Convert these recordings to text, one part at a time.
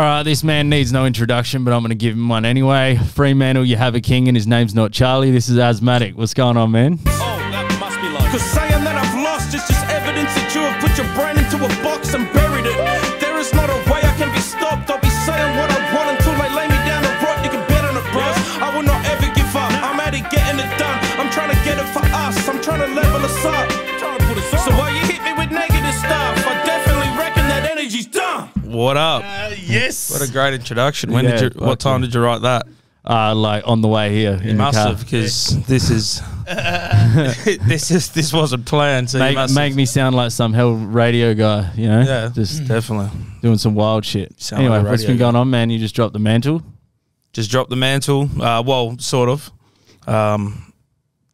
right, this man needs no introduction, but I'm going to give him one anyway. Fremantle, you have a king, and his name's not Charlie. This is Azmatik. What's going on, man? Oh, that must be like. Cause saying that I've lost is just evidence that you have put your brain into a box and buried it. There is not a way I can be stopped. I'll be saying what I want until they lay me down the rot. You can bet on it, bros. I will not ever give up. I'm at it getting it done. I'm trying to get it for us. I'm trying to level us up. So while you hit me with negative stuff, I definitely reckon that energy's done. What up? Yes. What a great introduction. When did you? What time did you write that? Like on the way here. You must have, because this is this wasn't planned. So make me sound like some hell radio guy, you know? Yeah, just definitely doing some wild shit. Anyway, like what's been going on, man? You just dropped the mantle. Just dropped the mantle. Well, sort of.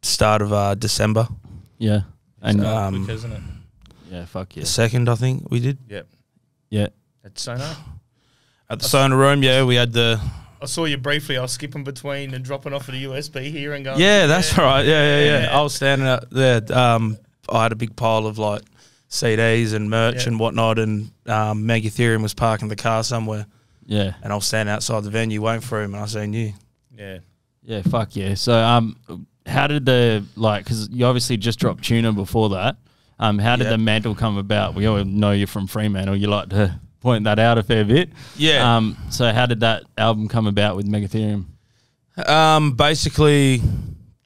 Start of December. Yeah, and quick, isn't it? yeah, fuck yeah. The 2nd, I think we did. Yep. Yeah, At Sonar. At the Sonar room. Yeah, we had the. I saw you briefly. I was skipping between and dropping off at a USB here and going. Yeah, that's right. Yeah. I was standing out there. I had a big pile of like CDs and merch and whatnot, and Meg Ethereum was parking the car somewhere. Yeah, and I was standing outside the venue waiting for him, and I seen you. Yeah, fuck yeah. So how did the because you obviously just dropped Tuna before that. How did the mantle come about? We all know you're from Fremantle. You like to point that out a fair bit. Yeah. So how did that album come about with Megatherium? Basically,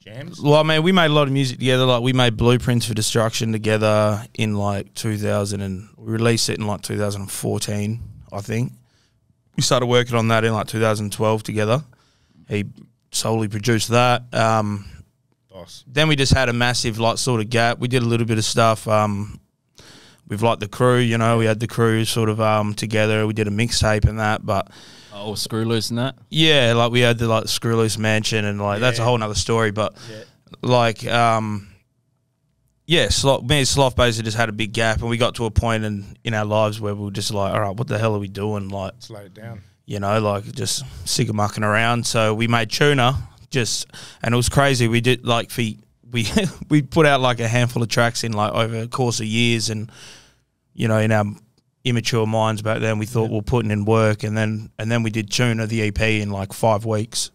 Jams. well, I mean, we made a lot of music together. Like, we made Blueprints for Destruction together in like 2000, and we released it in like 2014, I think. We started working on that in like 2012 together. He solely produced that. Then we just had a massive like sort of gap. We did a little bit of stuff with like the crew, you know. We had the crew sort of together. We did a mixtape and that, but Screw Loose and that. yeah, like we had the like Screw Loose Mansion and like that's a whole nother story. But like me and Sloth basically just had a big gap, and we got to a point in our lives where we were just like, all right, what the hell are we doing? Like, Slow it down. you know, like just sick of mucking around. So we made Tuna, and it was crazy. We did like we put out like a handful of tracks in like over the course of years, and you know, in our immature minds back then, we thought we're putting in work, and then we did Tuna, the EP, in like 5 weeks,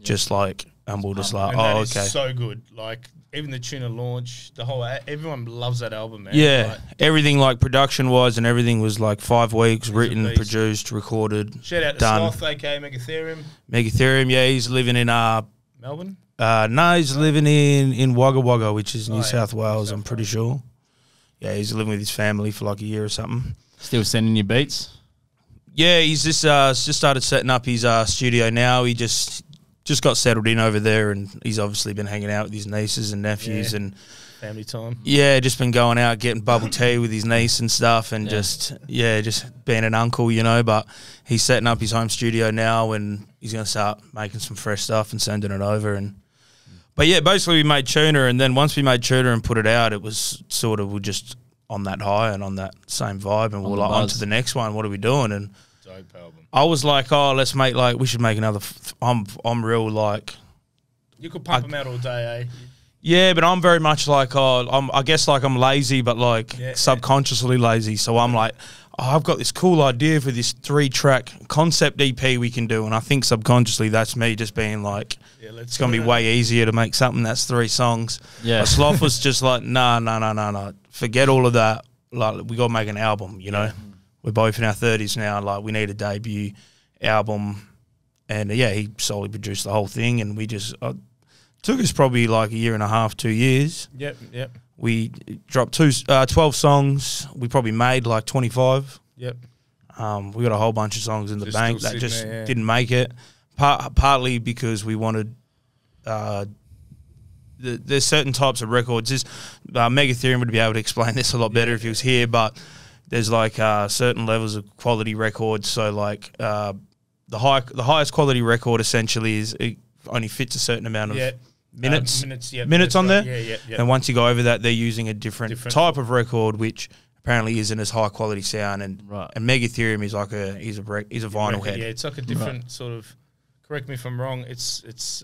just like, and we're just like, and okay, so good. Like even the Tuna launch, the whole everyone loves that album, man. yeah, like, everything like production wise and everything was like 5 weeks, written, beast. produced, recorded, shout out to done. Sloth, aka Megatherium, Megatherium, yeah, he's living in Melbourne. no, he's living in Wagga Wagga, which is New South Wales, I'm pretty sure. Yeah, he's living with his family for like a year or something. Still sending you beats? Yeah, he's just started setting up his studio now. He just got settled in over there, and he's obviously been hanging out with his nieces and nephews and Family time. yeah, just been going out getting bubble tea with his niece and stuff, and just being an uncle, you know. But he's setting up his home studio now, and he's gonna start making some fresh stuff and sending it over. But yeah, basically we made Tuna, and then once we made Tuna and put it out, it was sort of, we're just on that high and on that same vibe, and we're like, on to the next one. What are we doing? And Dope album. I was like, oh, let's make like, we should make another. I'm real like, You could pump them out all day, eh? yeah, but I'm very much like, I guess like I'm lazy, but like subconsciously lazy. So I'm like, I've got this cool idea for this 3-track concept EP we can do, and I think subconsciously that's me just being like, it's gonna be way easier to make something that's 3 songs. Yeah, but Sloth was just like, no, forget all of that. Like, we gotta make an album, you know. We're both in our 30s now. Like, we need a debut album, and he solely produced the whole thing, and we just took us probably like a year and a half, 2 years. Yep. We dropped 12 songs. We probably made like 25. Yep. We got a whole bunch of songs in the bank that just there, didn't make it. Partly because we wanted. There's certain types of records. Megatherium would be able to explain this a lot better if he was here, but there's like certain levels of quality records. So like the highest quality record essentially is it only fits a certain amount of minutes on there. Yeah. And once you go over that, they're using a different type of record, which apparently isn't as high quality sound. And Megatherium is like he's a vinyl head. Yeah, it's like a different sort of. Correct me if I'm wrong. It's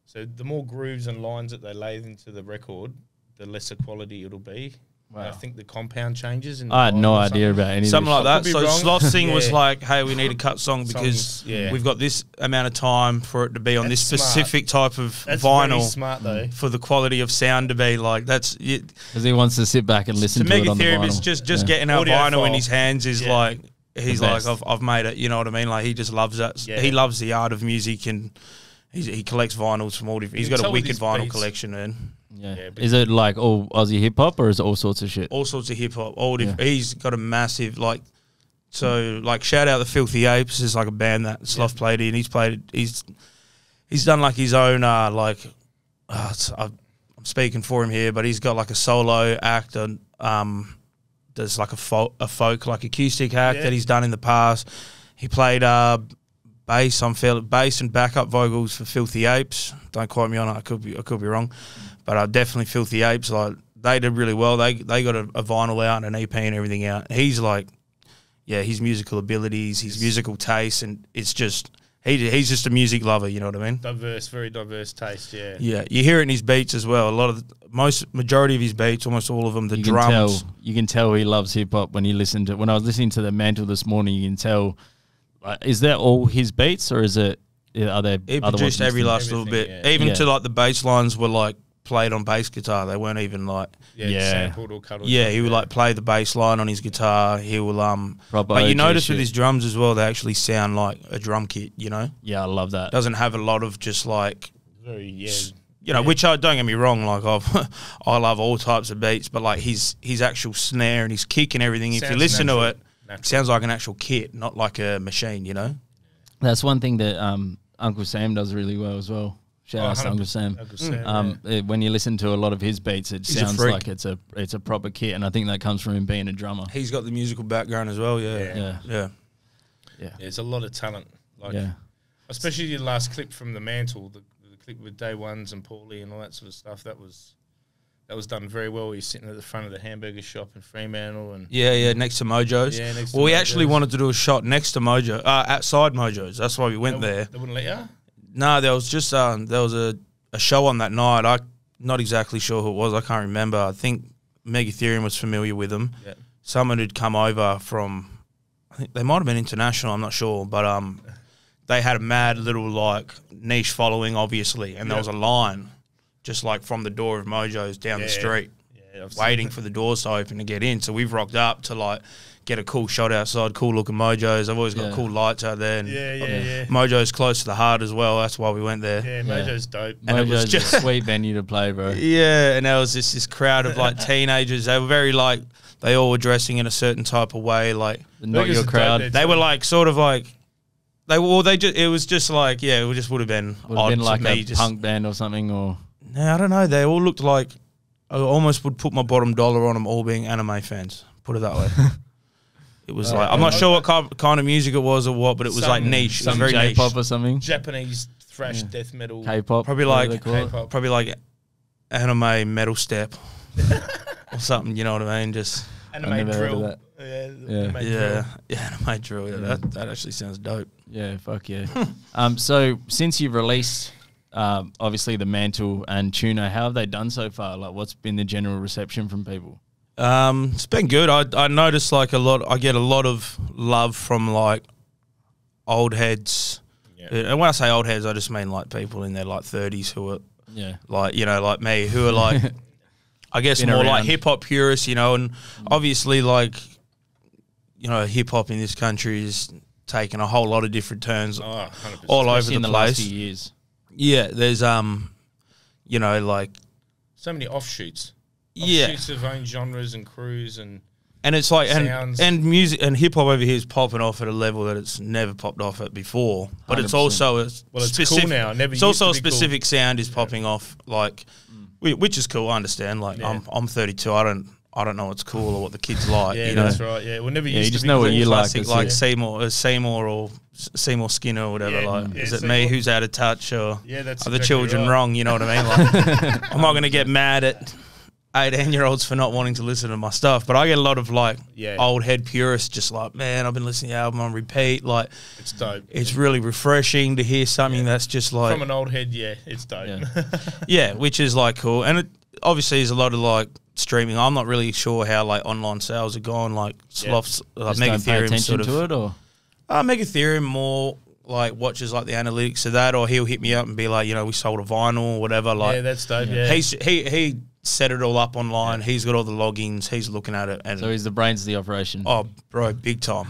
so the more grooves and lines that they lay into the record, the lesser quality it'll be. I think the compound changes. I had no idea about any something like that. So Sloth's thing was Yeah. like, hey, we need a cut song because we've got this amount of time for it to be on this specific type of That's very vinyl smart though. for the quality of sound to be like that's it. because he wants to sit back and listen to it on the Megatherium vinyl. is just getting our Audio vinyl in file. his hands is like he's The like best. I've made it. You know what I mean? Like he just loves that. Yeah. He loves the art of music and he collects vinyls from all different. He's can got a tell with wicked his vinyl beats. collection, man. Yeah. but- Is it like all Aussie hip hop or is it all sorts of shit? All sorts of hip hop. He's got a massive like. So like shout out the Filthy Apes is like a band that Sloth played in. He's done like his own like. I'm speaking for him here, but he's got like a solo act and there's like a folk like acoustic act that he's done in the past. He played bass and backup vocals for Filthy Apes. Don't quote me on it. I could be wrong, but definitely Filthy Apes. Like they did really well. They got a vinyl out and an EP and everything out. He's like, his musical abilities, his musical taste, and it's just he's just a music lover. You know what I mean? Very diverse taste. Yeah. Yeah, you hear it in his beats as well. Majority of his beats, almost all of them, the drums. You can tell he loves hip hop when you listen to. When I was listening to the Mantle this morning, you can tell. Is that all his beats, or is it? Are there? He other produced ones every mixed in? last little bit, Yeah. even to like the bass lines were like played on bass guitar. They weren't even like. Sampled or cut. Or Yeah, he would like play the bass line on his guitar. He will Proper But you OG notice shit. with his drums as well, they actually sound like a drum kit. You know, Yeah, I love that. doesn't have a lot of just like. Very You know, which I don't get me wrong, like I love all types of beats, but like his actual snare and his kick and everything. If you Sounds listen to natural. it sounds like an actual kit, not like a machine. You know. That's one thing that Uncle Sam does really well as well. Shout out to Uncle Sam. When you listen to a lot of his beats, it He's a sounds freak. like it's a proper kit, and I think that comes from him being a drummer. He's got the musical background as well. Yeah. Yeah. There's a lot of talent. Like, Yeah. especially your last clip from the Mantle, the clip with Day Ones and Paulie and all that sort of stuff. That was done very well. He's sitting at the front of the hamburger shop in Fremantle and Yeah, next to Mojo's. Yeah, next to we Mojo's. actually wanted to do a shot next to Mojo, outside Mojo's. That's why we went there. They wouldn't let you. No, there was just there was a show on that night. I'm not exactly sure who it was. I can't remember. I think Megatherium was familiar with them. Yeah. Someone who'd come over from, I think they might have been international. I'm not sure, but they had a mad little like niche following, obviously, and there was a line just like from the door of Mojo's down the street. Yeah, I've Waiting for the doors to open to get in. So we've rocked up to like get a cool shot outside, cool looking Mojo's. I've always got cool lights out there. And Yeah. Mojo's close to the heart as well. That's why we went there. Yeah, Mojo's dope. And it was Mojo's just a sweet venue to play, bro. Yeah, and there was this crowd of like teenagers. They were very like, they all were dressing in a certain type of way. Like Not Burgers your are crowd. dope, they were like sort of like, it was just like, yeah, it just would have been Would odd have been like to me. a punk band or something, or No, I don't know. They all looked like, I almost would put my bottom dollar on them all being anime fans. Put it that way. It was like, I'm not sure what kind of music it was or what, but it was like niche. It was some very niche. J-pop or something. Japanese thrash death metal. K-pop. Probably whatever like they call it. K-pop. Probably like anime metal step or something. You know what I mean? Just Anime never heard of drill. that. Anime yeah, drill. anime drill. Yeah, that actually sounds dope. Yeah, fuck yeah. So since you've released, obviously the Mantle and Tuna, how have they done so far? Like, what's been the general reception from people? It's been good. I noticed like I get a lot of love from like old heads. Yeah. And when I say old heads, I just mean like people in their like 30s who are Yeah. like, you know, like me, who are like, I guess Been more like around. hip hop purists, you know, and obviously like, you know, hip hop in this country is taking a whole lot of different turns Oh, 100%. all over Especially the in the last place. few years. Yeah, there's you know, like So many offshoots. yeah, Offshoots of own genres and crews and and it's like sounds. and music and hip hop over here is popping off at a level that it's never popped off at before. But it's 100%. also a Well, it's specific, cool now. It never it's used also to a be cool. specific sound is popping off, like which is cool. I understand. Like Yeah. I'm 32. I don't know what's cool or what the kids like. yeah, you know, that's right. Yeah, well, never Yeah, used you to just be know what cool. you like. classic that's like it. Seymour or Seymour Skinner or whatever. Yeah. Like, Yeah, is it Seymour. me who's out of touch or Yeah, that's are the exactly children right. wrong? You know what I mean? Like, I'm not going to get mad at 18-year-olds for not wanting to listen to my stuff, but I get a lot of like Yeah. old head purists just like, man, I've been listening to the album on repeat. Like, It's dope. it's really refreshing to hear something that's just like, From an old head, yeah, it's dope. Yeah. yeah, which is like cool. And it obviously is a lot of like streaming. I'm not really sure how like online sales are going. Like Sloths, like Just don't pay Megatherium attention sort of. to it, or Megatherium more like watches like the analytics of that, or he'll hit me up and be like, you know, we sold a vinyl or whatever. Like, Yeah, that's dope. Yeah. he set it all up online. Yeah. He's got all the logins. He's looking at it, and so he's the brains of the operation. oh, bro, big time,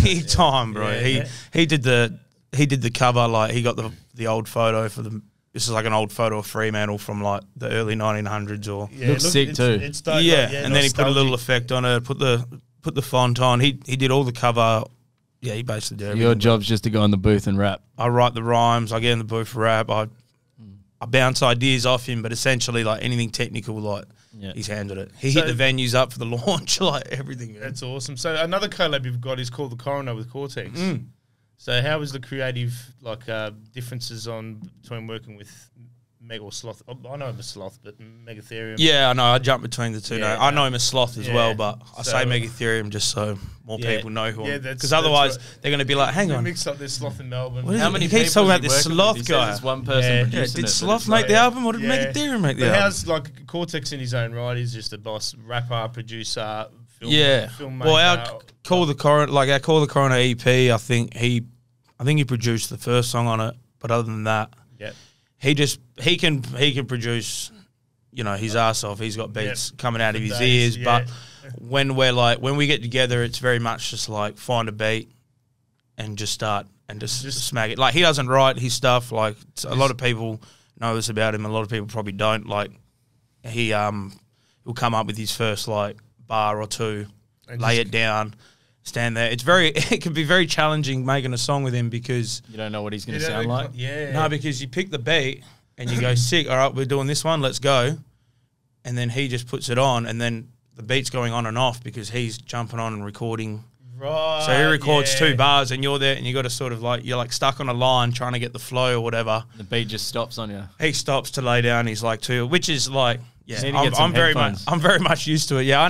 big time, bro. Yeah. He did the cover. Like, he got the old photo for the. This is like an old photo of Fremantle from like the early 1900s, or Looks sick too. It's dope, yeah. like, And then he put a little effect on it. Put the font on. He did all the cover. Yeah, he basically did everything. Your job's just to go in the booth and rap. I write the rhymes. I get in the booth for rap. I bounce ideas off him, but essentially like anything technical, like he's handled it. He hit the venues up for the launch, like everything. Man. That's awesome. So another collab you've got is called the Coroner with Cortex. So how was the creative differences between working with Meg or Sloth? I know him as Sloth, but Megatherium. Yeah, I know. I jump between the two. Yeah, I know him as Sloth as well, but I say Megatherium just so more people know who I'm. Because otherwise they're going to be like, hang on. Mix up this Sloth in Melbourne. How many people talking about this Sloth guy? There's one person producing Did it, Sloth make the album, or did Megatherium make the album? How's like Cortex in his own right? He's just a boss, rapper, producer, filmmaker. Well, our Call the Coroner EP, I think he produced the first song on it, but other than that, he can produce, you know, his ass off. He's got beats coming out of his ears, but when we get together, it's very much just like find a beat and just start and just smack it. Like, he doesn't write his stuff. Like, a lot of people know this about him. A lot of people probably don't. Like, he'll come up with his first like bar or two, and lay it down, stand there. It can be very challenging making a song with him because you don't know what he's going to sound like. No, because you pick the beat and you go, sick, all right, we're doing this one, let's go. And then he just puts it on, and then the beat's going on and off because he's jumping on and recording. Right. So he records 2 bars, and you're there, and you got to sort of like, you're like stuck on a line trying to get the flow or whatever. The beat just stops on you. He stops to lay down. He's like 2, which is like, I'm very much used to it. Yeah,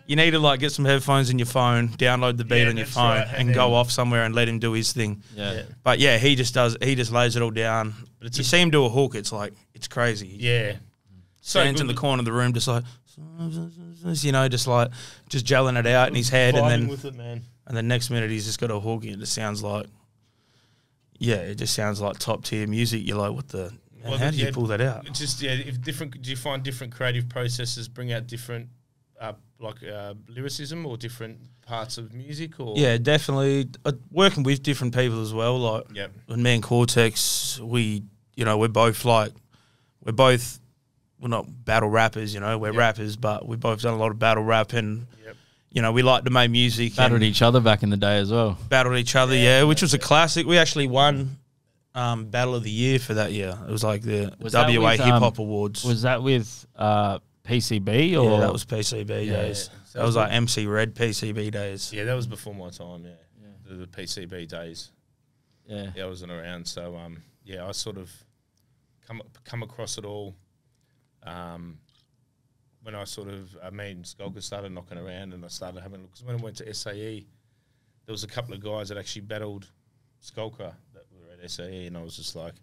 you need to like get some headphones in your phone, download the beat on your phone, and go off somewhere and let him do his thing. Yeah. But yeah, he just lays it all down. But you see him do a hook, it's like, it's crazy. Yeah. Stands in the corner of the room, just like, you know, just gelling it out in his head, and then with it, man. And the next minute he's just got a hook, and it just sounds like, it just sounds like top tier music. You're like, what the? Well, how did you pull that out? It's just do you find different creative processes bring out different lyricism or different parts of music? Or yeah, definitely working with different people as well. Like when me and Cortex, we're not battle rappers, you know, we're rappers, but we've both done a lot of battle rap, and you know, we like to make music. Battled each other back in the day as well. Battled each other, which was a classic. We actually won Battle of the Year for that year. It was like the WA Hip Hop Awards. Was that with PCB or? Yeah, that was PCB days. So that was like MC Red PCB days. Yeah, that was before my time. The PCB days. Yeah, I wasn't around, so I sort of come across it all. When I sort of, Skulker started knocking around, and I started having a look. Because when I went to SAE, there was a couple of guys that actually battled Skulker that were at SAE, and I was just like,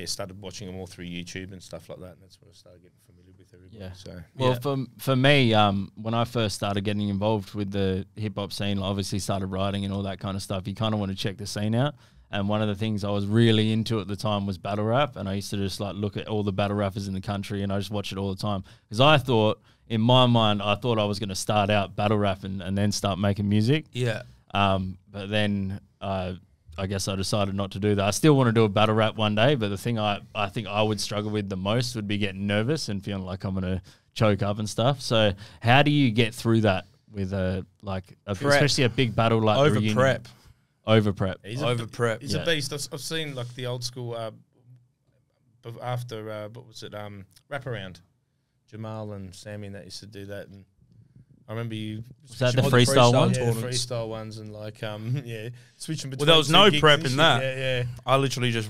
started watching them all through YouTube and stuff like that, and that's where I started getting familiar with everybody. Yeah. So, for me, when I first started getting involved with the hip hop scene, I obviously started writing and all that kind of stuff. You kind of want to check the scene out. And one of the things I was really into at the time was battle rap, and I used to just like look at all the battle rappers in the country, and I just watch it all the time because I thought, in my mind, I was going to start out battle rap and then start making music. Yeah. But then I guess I decided not to do that. I still want to do a battle rap one day, but the thing I think I would struggle with the most would be getting nervous and feeling like I'm going to choke up and stuff. So how do you get through that with especially a big battle like over reunion? prep? Over prep. He's a beast. I've seen like the old school after what was it? Wraparound. Jamal and Sammy and that used to do that, and I remember you. Was that the freestyle ones? Yeah, the freestyle ones, and switching between. Well, there was no prep in that. Yeah. I literally just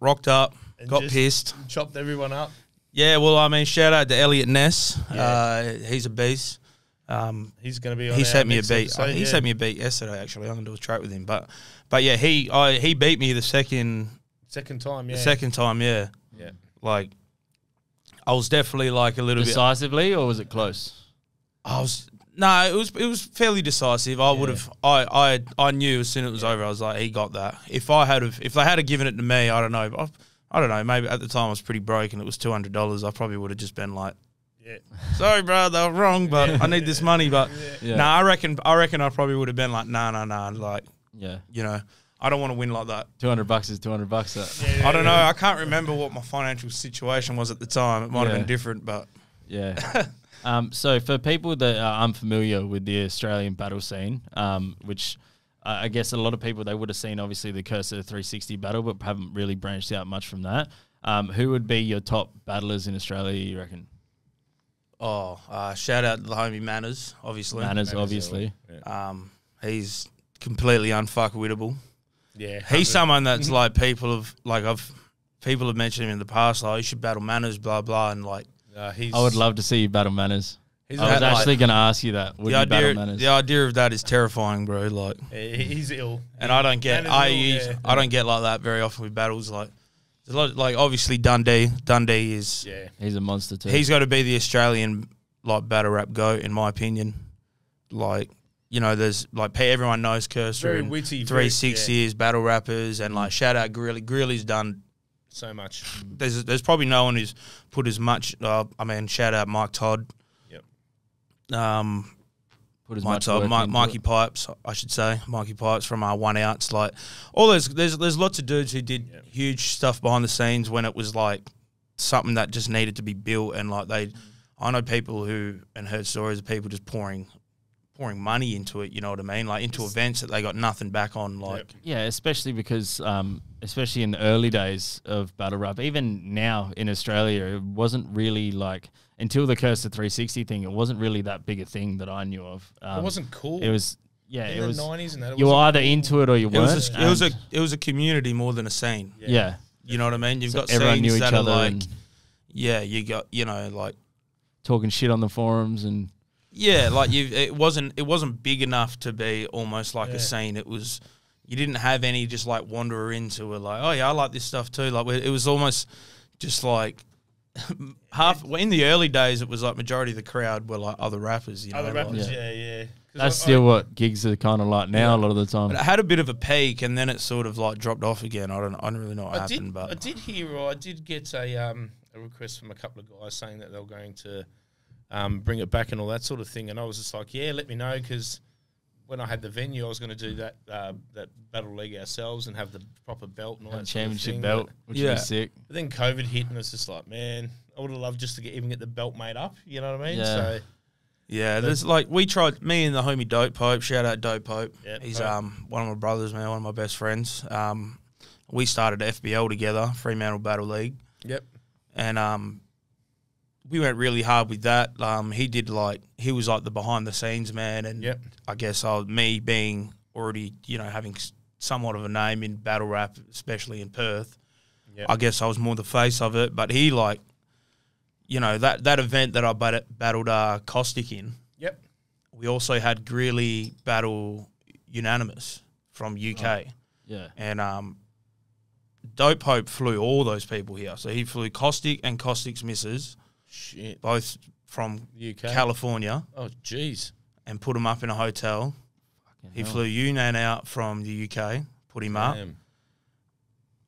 rocked up, and got pissed, chopped everyone up. Yeah, well, shout out to Elliot Ness. Yeah. He's a beast. He's going to be on he sent me a beat. He sent me a beat yesterday, actually. I'm going to do a track with him. But yeah, he beat me the second time, yeah. Yeah. Like, I was definitely like a little decisively, or was it close? It was fairly decisive. I would have, I knew as soon as it was over, I was like, he got that. If they had given it to me, I don't know, maybe at the time I was pretty broke and it was $200, I probably would have just been like, sorry, bro, they were wrong, but I need this money. But I reckon I probably would have been like, nah, like, you know, I don't want to win like that. $200 is $200. I don't know. I can't remember what my financial situation was at the time. It might have been different, but so for people that are unfamiliar with the Australian battle scene, which I guess a lot of people, they would have seen obviously the Cursor 360 battle, but haven't really branched out much from that. Who would be your top battlers in Australia, you reckon? Shout out to the homie Manners, obviously. Manners obviously. He's completely unfuckwittable. Yeah, he's someone that's like people have mentioned him in the past. Like, you should battle Manners, blah blah, and like. I would love to see you battle Manners. I was actually going to ask you that. Would you battle Manners? The idea of that is terrifying, bro. Like, he's ill, and I don't get. I don't get like that very often with battles. Like, there's a lot, like obviously Dundee is. Yeah, he's a monster too. He's got to be the Australian like battle rap GOAT in my opinion. Like, you know, there's like everyone knows Cursor. Very witty. 360 is battle rappers, and like shout out Grizzly. Grizzly's done so much. There's probably no one who's put as much. Shout out Mike Todd. Yep. Put as Mike much Todd, work Mikey Pipes, I should say. Mikey Pipes from One Outs. Like all there's lots of dudes who did huge stuff behind the scenes when it was like something that just needed to be built, and like I know people who and heard stories of people just pouring money into it, you know what I mean? Like into events that they got nothing back on. Like especially because especially in the early days of battle rap, even now in Australia, it wasn't really like until the Cursor 360 thing, it wasn't really that big a thing that I knew of. It wasn't cool. It was in it was the 90s and that. You were either into it or you weren't. It was a community more than a scene. Yeah. You know what I mean? You've got everyone scenes knew each that other, are like, and you got, you know, like talking shit on the forums and like it wasn't big enough to be almost like a scene. It was, you didn't have any just like wanderer into it like, oh yeah, I like this stuff too. Like it was almost just like in the early days, it was like majority of the crowd were like other rappers. You know, other rappers, like, yeah. That's still what gigs are kind of like now a lot of the time. But it had a bit of a peak and then it sort of like dropped off again. I don't really know what happened. But I did get a request from a couple of guys saying that they were going to bring it back and all that sort of thing, and I was just like, yeah, let me know, because when I had the venue, I was going to do that battle league ourselves and have the proper belt and all that championship sort of thing, belt, which would be sick. But then COVID hit, and it's just like, man, I would have loved just to get the belt made up. You know what I mean? Yeah. So yeah, there's like we tried. Me and the homie Dope Pope. Shout out Dope Pope. Yep, He's one of my brothers, man. One of my best friends. We started FBL together, Fremantle Battle League. Yep. And we went really hard with that. He was like the behind the scenes man, and I guess me being already, you know, having somewhat of a name in battle rap, especially in Perth. Yep. I guess I was more the face of it, but he like, you know, that event that I battled Caustic in. Yep. We also had Grizzly battle Unanimous from UK. Oh, yeah. And Dope Hope flew all those people here. So he flew Caustic and Caustic's missus. Shit. Both from UK? California. Oh, jeez. And put them up in a hotel. He flew Unan out from the UK, put him up.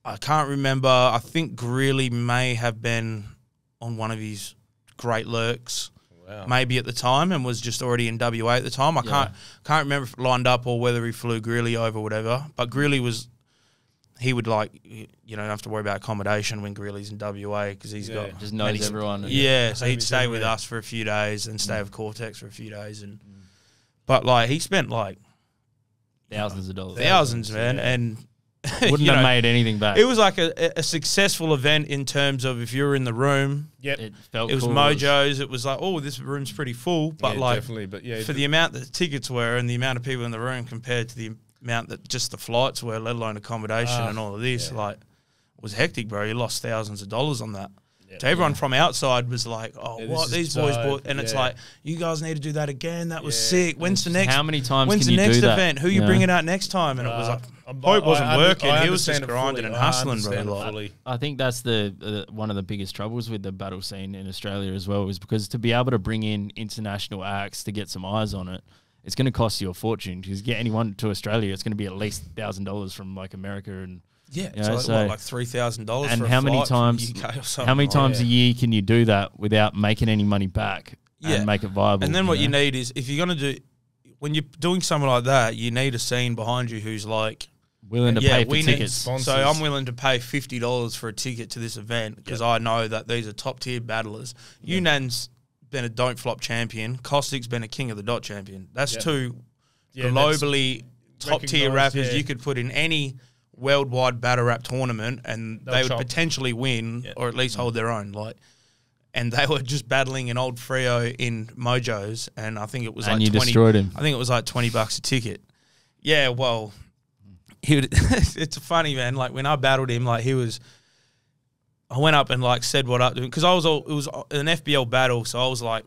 I can't remember. I think Grizzly may have been on one of his great lurks, maybe at the time, and was just already in WA at the time. I can't remember if it lined up or whether he flew Grizzly over or whatever. But Grizzly he would like, you don't have to worry about accommodation when Grizzly's in WA because he's got just knows everyone. So he'd stay with us for a few days and stay with Cortex for a few days, but like he spent like thousands of dollars, man, and wouldn't have made anything back. It was like a successful event in terms of if you were in the room. Yep. It felt was cool. Mojo's. It was like, oh, this room's pretty full. But like, definitely. But for the amount that the tickets were and the amount of people in the room compared to the amount that just the flights were, let alone accommodation and all of this, like, it was hectic, bro. You lost thousands of dollars on that. to everyone from outside was like, oh, what these boys dope. bought, and it's like, you guys need to do that again. That was sick. When's the next? How many times When's can the you next do that? event? Who you bringing out next time? And it was like, Pope wasn't working. He was just grinding and hustling, bro. I think that's the one of the biggest troubles with the battle scene in Australia as well, is because to be able to bring in international acts to get some eyes on it, it's going to cost you a fortune. Because get anyone to Australia, it's going to be at least $1,000 from like America and. Yeah, you know, it's like $3,000. And for how a many flight times? from UK or something. How many times a year can you do that without making any money back and make it viable? And then what you need is, if you're going to do, when you're doing something like that, you need a scene behind you who's like willing to pay for tickets. So I'm willing to pay $50 for a ticket to this event because I know that these are top tier battlers. Yunan's been a don't flop champion. Caustic's been a king of the dot champion. That's two globally top tier rappers you could put in any worldwide battle rap tournament and they would potentially win or at least hold their own. Like, and they were just battling an old Freo in Mojo's, and I think it was and like you 20. Destroyed him. I think it was like $20 a ticket. Yeah, well, he would, it's funny, man. Like when I battled him, like I went up and like said what up to him because it was an FBL battle, so I was like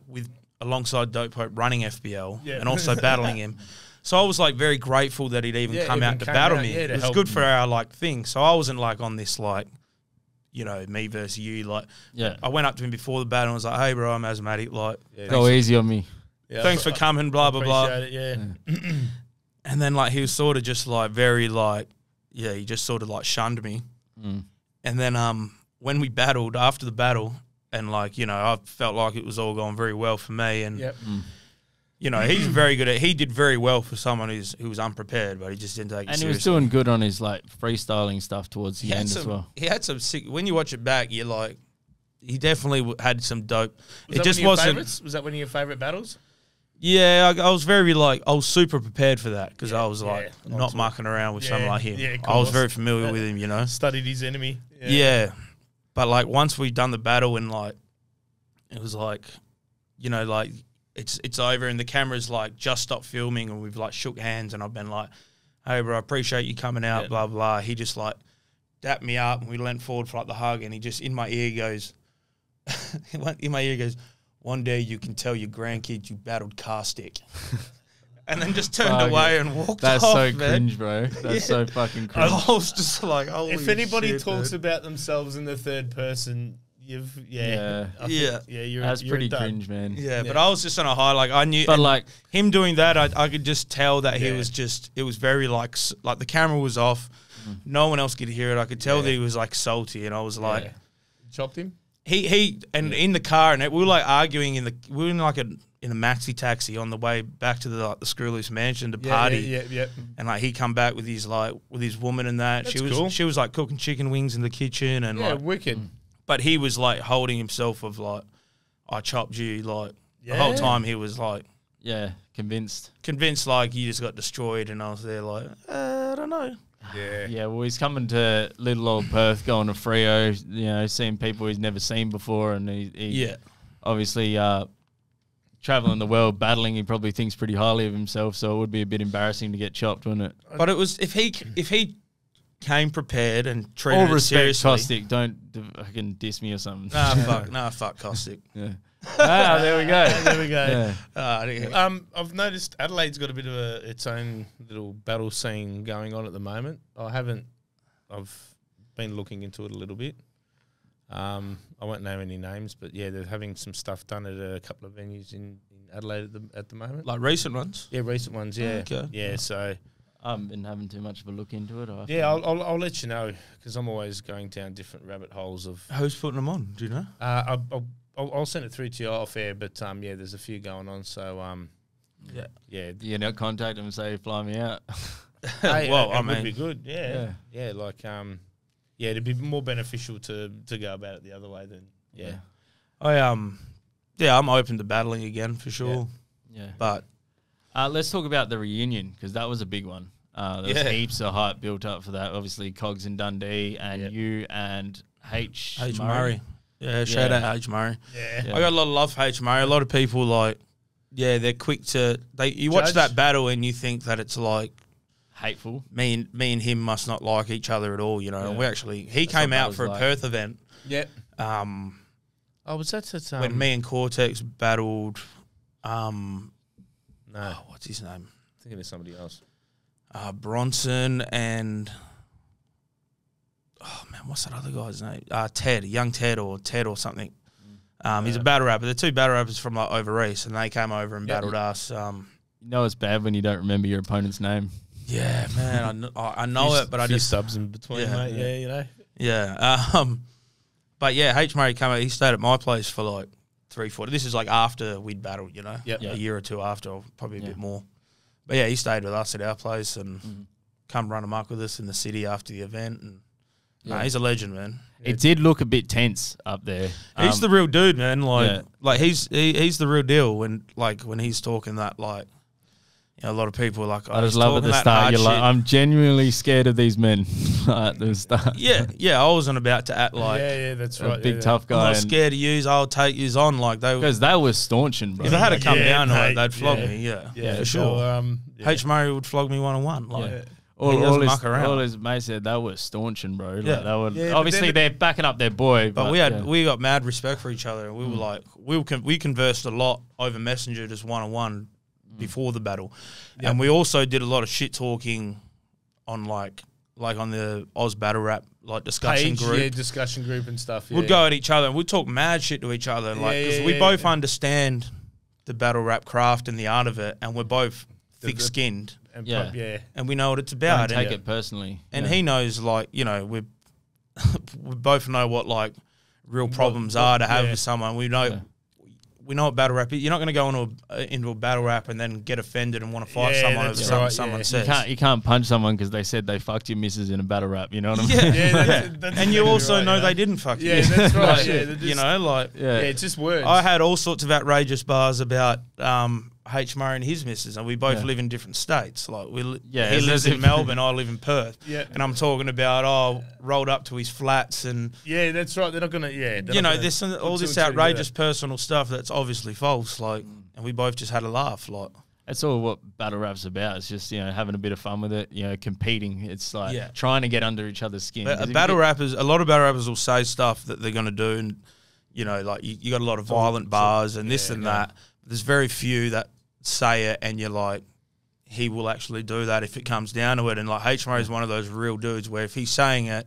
alongside Dope Pope running FBL and also battling him. So I was like very grateful that he'd even come out to battle me. It was good for our like thing. So I wasn't like on this like, you know, me versus you. Like, I went up to him before the battle and was like, "Hey, bro, I'm Azmatik. Like, go easy on me. Thanks for coming. Blah blah blah." It, And then like he was sort of just like very like, he just sort of like shunned me. And then when we battled after the battle, and like I felt like it was all going very well for me, and. You know, he's very good he did very well for someone who was unprepared, but he just didn't take it seriously. And he was doing good on his, like, freestyling stuff towards the end as well. He had some sick, when you watch it back, you're like, he definitely had some dope. It just wasn't. Was that one of your favourite battles? Yeah, I was very, like, I was super prepared for that because I was, like, not mucking around with someone like him. Yeah, I was very familiar with him, you know. Studied his enemy. Yeah. But, like, once we'd done the battle and, like, it was like, you know, like, it's over and the camera's like just stopped filming and we've like shook hands and I've been like, "Hey bro, I appreciate you coming out," blah blah. He just like dapped me up and we leant forward for like the hug and he just in my ear goes, "One day you can tell your grandkids you battled Caustic." And then just turned away and walked That's off. That's so cringe, bro. That's so fucking cringe. I was just like, holy if anybody shit, talks dude. about themselves in the third person, you're that's pretty cringe, man. Yeah, but I was just on a high. Like I knew, but like him doing that, I could just tell that he was just. It was very like the camera was off, no one else could hear it. I could tell that he was like salty, and I was like, chopped him. He in the car, and we were like arguing we were in like in a maxi taxi on the way back to the Screw Loose mansion to party. And like he come back with his woman and that. That's she was cool. She was like cooking chicken wings in the kitchen and like wicked. But he was like holding himself of like, I chopped you, like the whole time he was like convinced like you just got destroyed, and I was there like I don't know. Yeah, well, he's coming to little old Perth, going to Freo, you know, seeing people he's never seen before, and he obviously traveling the world, battling. He probably thinks pretty highly of himself, so it would be a bit embarrassing to get chopped, wouldn't it? But it was if he came prepared and treated all it seriously. Caustic, don't fucking diss me or something. Fuck Caustic. Yeah. There we go. There we go. Yeah. I've noticed Adelaide's got a bit of its own little battle scene going on at the moment. I've been looking into it a little bit. I won't name any names, but yeah, they're having some stuff done at a couple of venues in Adelaide at the moment. Like recent ones? Yeah, recent ones, yeah. Okay. Yeah, so... I haven't been having too much of a look into it. I'll let you know, because I'm always going down different rabbit holes of... Who's putting them on? Do you know? I'll send it through to you off air, but there's a few going on, so You know, contact them and say, fly me out. Hey, well, it would be good, like it'd be more beneficial to go about it the other way than I'm open to battling again for sure. Yeah. But let's talk about the reunion, because that was a big one. There was heaps of hype built up for that. Obviously, Cogs and Dundee, and you and H. Murray. Yeah, shout out H. Murray. Yeah. I got a lot of love for H. Murray. A lot of people they're quick to you watch that battle and you think that it's like hateful. Me and him must not like each other at all, you know. And he came out for a Perth event. Yeah. Oh, was that at, when me and Cortex battled. No, What's his name? thinking of somebody else. Bronson and what's that other guy's name? Ted, young Ted or something. He's a battle rapper. They're two battle rappers from like over east, and they came over and battled us. You know it's bad when you don't remember your opponent's name. Yeah, man, I know it, but I just subs in between, mate. Yeah, you know. Yeah, but yeah, H Murray came out. He stayed at my place for like 3-4. This is like after we'd battled, you know, a year or two after, or probably a bit more. But yeah, he stayed with us at our place and come run amok with us in the city after the event. And he's a legend, man. It did look a bit tense up there. He's the real dude, man. Like he's the real deal when he's talking that, like, you know, a lot of people are like, I just love at the start. You're like, I'm genuinely scared of these men at the start. Yeah. I wasn't about to act like that's right. Big tough guy. I'm not scared of yous. I'll take yous on. Like because they were staunching, bro. If I had to come down to mate, it, they'd flog me. Yeah, for sure. So, H Murray would flog me 1-on-1. Like, all his mates said they were staunching, bro. Like, they were, obviously they're backing up their boy, but we got mad respect for each other, and we were like we conversed a lot over Messenger, just 1-on-1 before the battle, and we also did a lot of shit talking on like on the Oz Battle Rap like discussion group, discussion group and stuff. We'd go at each other and we'd talk mad shit to each other, because we both understand the battle rap craft and the art of it, and we're both thick-skinned. And we know what it's about. Don't take it personally. And he knows, like, you know, we both know what, like, real problems are to have with someone. We know what battle rap is. You're not going to go into a battle rap and then get offended and want to fight someone over something someone says. You can't punch someone because they said they fucked your missus in a battle rap. You know what I mean? That's and you also know they didn't fuck you. Yeah, that's right. You know, like... Yeah, it's just words. I had all sorts of outrageous bars about... H Murray and his missus, and we both live in different states. Like he lives in Melbourne, I live in Perth. And I'm talking about rolled up to his flats and that's right. They're not gonna you know, this all this outrageous personal stuff that's obviously false. Like, and we both just had a laugh. Like, that's all what battle rap's about. It's just, you know, having a bit of fun with it. You know, competing. It's like trying to get under each other's skin. But a lot of battle rappers will say stuff that they're gonna do, and you know, like you got a lot of violent bars and this and that. There's very few that say it and you're like, he will actually do that if it comes down to it. And like H Murray is one of those real dudes where if he's saying it,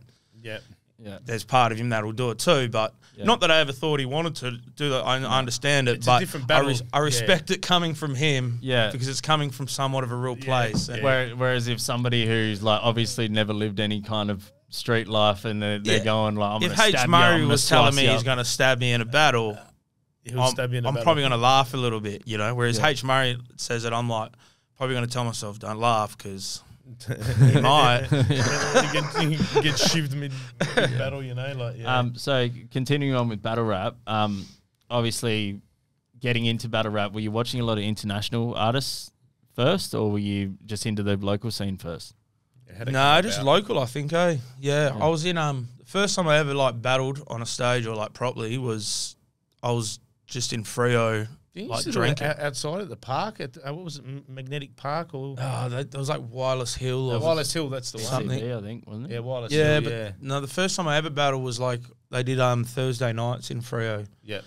there's part of him that'll do it too. But not that I ever thought he wanted to do that. I understand it, but I respect it coming from him because it's coming from somewhat of a real place. And whereas if somebody who's like obviously never lived any kind of street life and they're going like, I'm going to stab you. If H Murray was telling me he's going to stab me in a battle, I'm probably going to laugh a little bit, you know. Whereas H Murray says it, I'm like probably going to tell myself, don't laugh, because he might. you get shivved mid battle, you know. Like so continuing on with battle rap, obviously getting into battle rap, were you watching a lot of international artists first, or were you just into the local scene first? No, just local, I think. I was in the first time I ever like battled on a stage or like properly was I was just in Freo, like drinking outside at the park at what was it, Magnetic Park or? There was like Wireless Hill. Or Wireless Hill, that's the something. I think, wasn't it? Yeah, Wireless Hill. But no, the first time I ever battled was like they did Thursday nights in Freo. Yeah.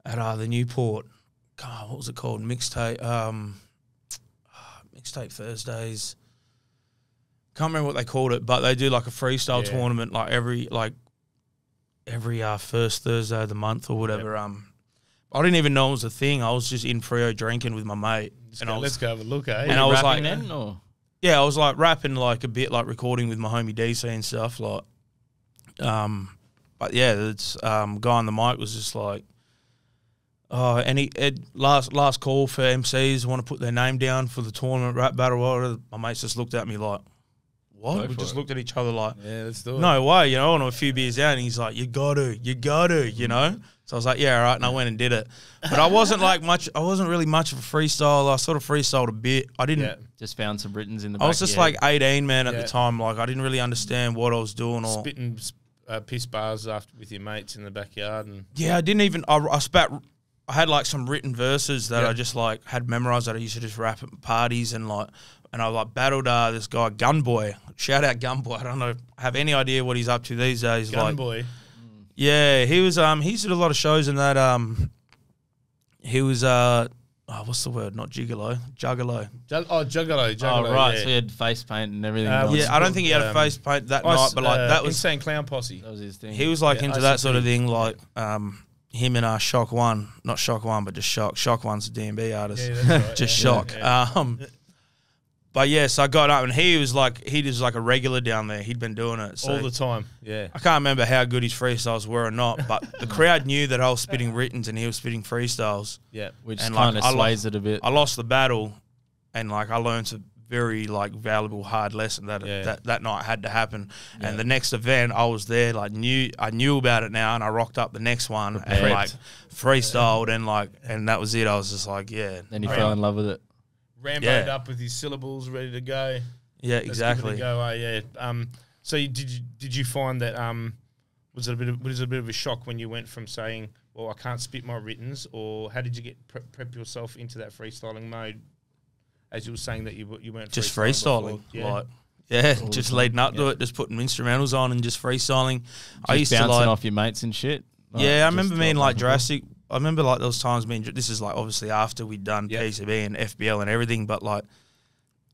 At the Newport. God, what was it called? Mixtape Thursdays. Can't remember what they called it, but they do like a freestyle tournament like every first Thursday of the month or whatever. I didn't even know it was a thing. I was just in Freo drinking with my mate. Let's go have a look, eh? And I was like, then, or? Yeah, I was like rapping like a bit, like recording with my homie DC and stuff. Like, but yeah, it's guy on the mic was just like, last call for MCs want to put their name down for the tournament rap battle. My mates just looked at me like, what? We just looked at each other like, let's do it. No way, you know, on a few beers down, and he's like, you got to, you know? So I was like, yeah, all right, and I went and did it. But I wasn't really much of a freestyle. I sort of freestyled a bit. I didn't. Just found some Britons in the back. I was just like 18, man, at the time. Like, I didn't really understand what I was doing. Or spitting piss bars with your mates in the backyard. And I didn't even, I I had like some written verses that I just like had memorized that I used to just rap at parties and I like battled this guy Gunboy. Shout out Gunboy. I don't know, have any idea what he's up to these days. Gunboy. Like, Yeah, he was. He did a lot of shows in that. He was. What's the word? Not gigolo, juggalo. Juggalo. Oh, right. Yeah. So he had face paint and everything. Yeah, I don't think he had a face paint that night, but like that was Insane Clown Posse. That was his thing. he was like into that sort of ICP. thing, like him and Shock One, not Shock One, but just Shock. Shock One's a D&B artist, Yeah, that's right. just yeah. Shock. Yeah. But yeah, so I got up and he was like a regular down there. He'd been doing it so All the time. Yeah. I can't remember how good his freestyles were or not, but the crowd knew that I was spitting writtens and he was spitting freestyles. Yeah. Which and, kind of like, sways it a bit. I lost the battle, and like I learned a very like valuable hard lesson that night had to happen. Yeah. And the next event, I was there, like I knew about it now, and I rocked up the next one and like freestyled and that was it. I was just like, yeah. Then you fell in love with it. Ramboed up with his syllables, ready to go. Yeah, Let's exactly. give it a go, yeah. So did you find that was it a bit of a shock when you went from saying, well, I can't spit my writtens, or how did you get prep yourself into that freestyling mode? As you were saying that you weren't Just freestyling. freestyling. Yeah. Just leading up to it, just putting instrumentals on and just freestyling. I used to bouncing like off your mates and shit. Like, I just remember me in like dropping Jurassic. I remember like those times me and this is like obviously after we'd done PCB and FBL and everything, but like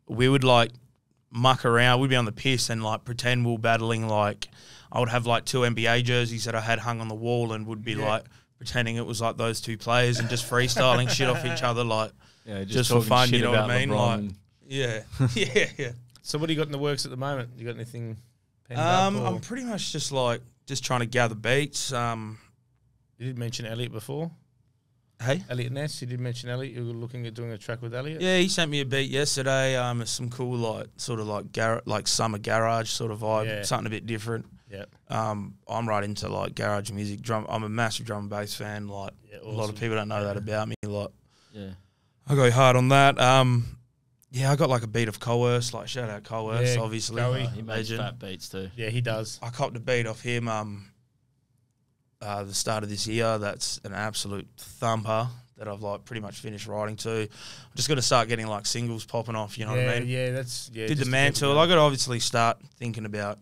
we would like muck around. We'd be on the piss and like pretend we were battling. Like I would have like 2 NBA jerseys that I had hung on the wall and would be like pretending it was like those 2 players and just freestyling shit off each other, like just for talking fun. shit You know what about I mean? LeBron Like and- yeah. So what do you got in the works at the moment? You got anything penned up? Or? I'm pretty much just trying to gather beats. You did mention Elliot before. Hey. Elliot Ness, you did mention Elliot. You were looking at doing a track with Elliot. Yeah, he sent me a beat yesterday. It's some cool like summer garage sort of vibe, something a bit different. Yeah. I'm right into like garage music. I'm a massive drum and bass fan. Like a lot of people don't know that about me. Like, I go hard on that. I got like a beat of Coerce. Like shout out Coerce, obviously. He makes fat beats too. Yeah, he does. I copped a beat off him. The start of this year, that's an absolute thumper that I've like pretty much finished writing to. I'm just going to start getting like singles popping off, you know what I mean? Yeah, Did the man tour. I got to obviously start thinking about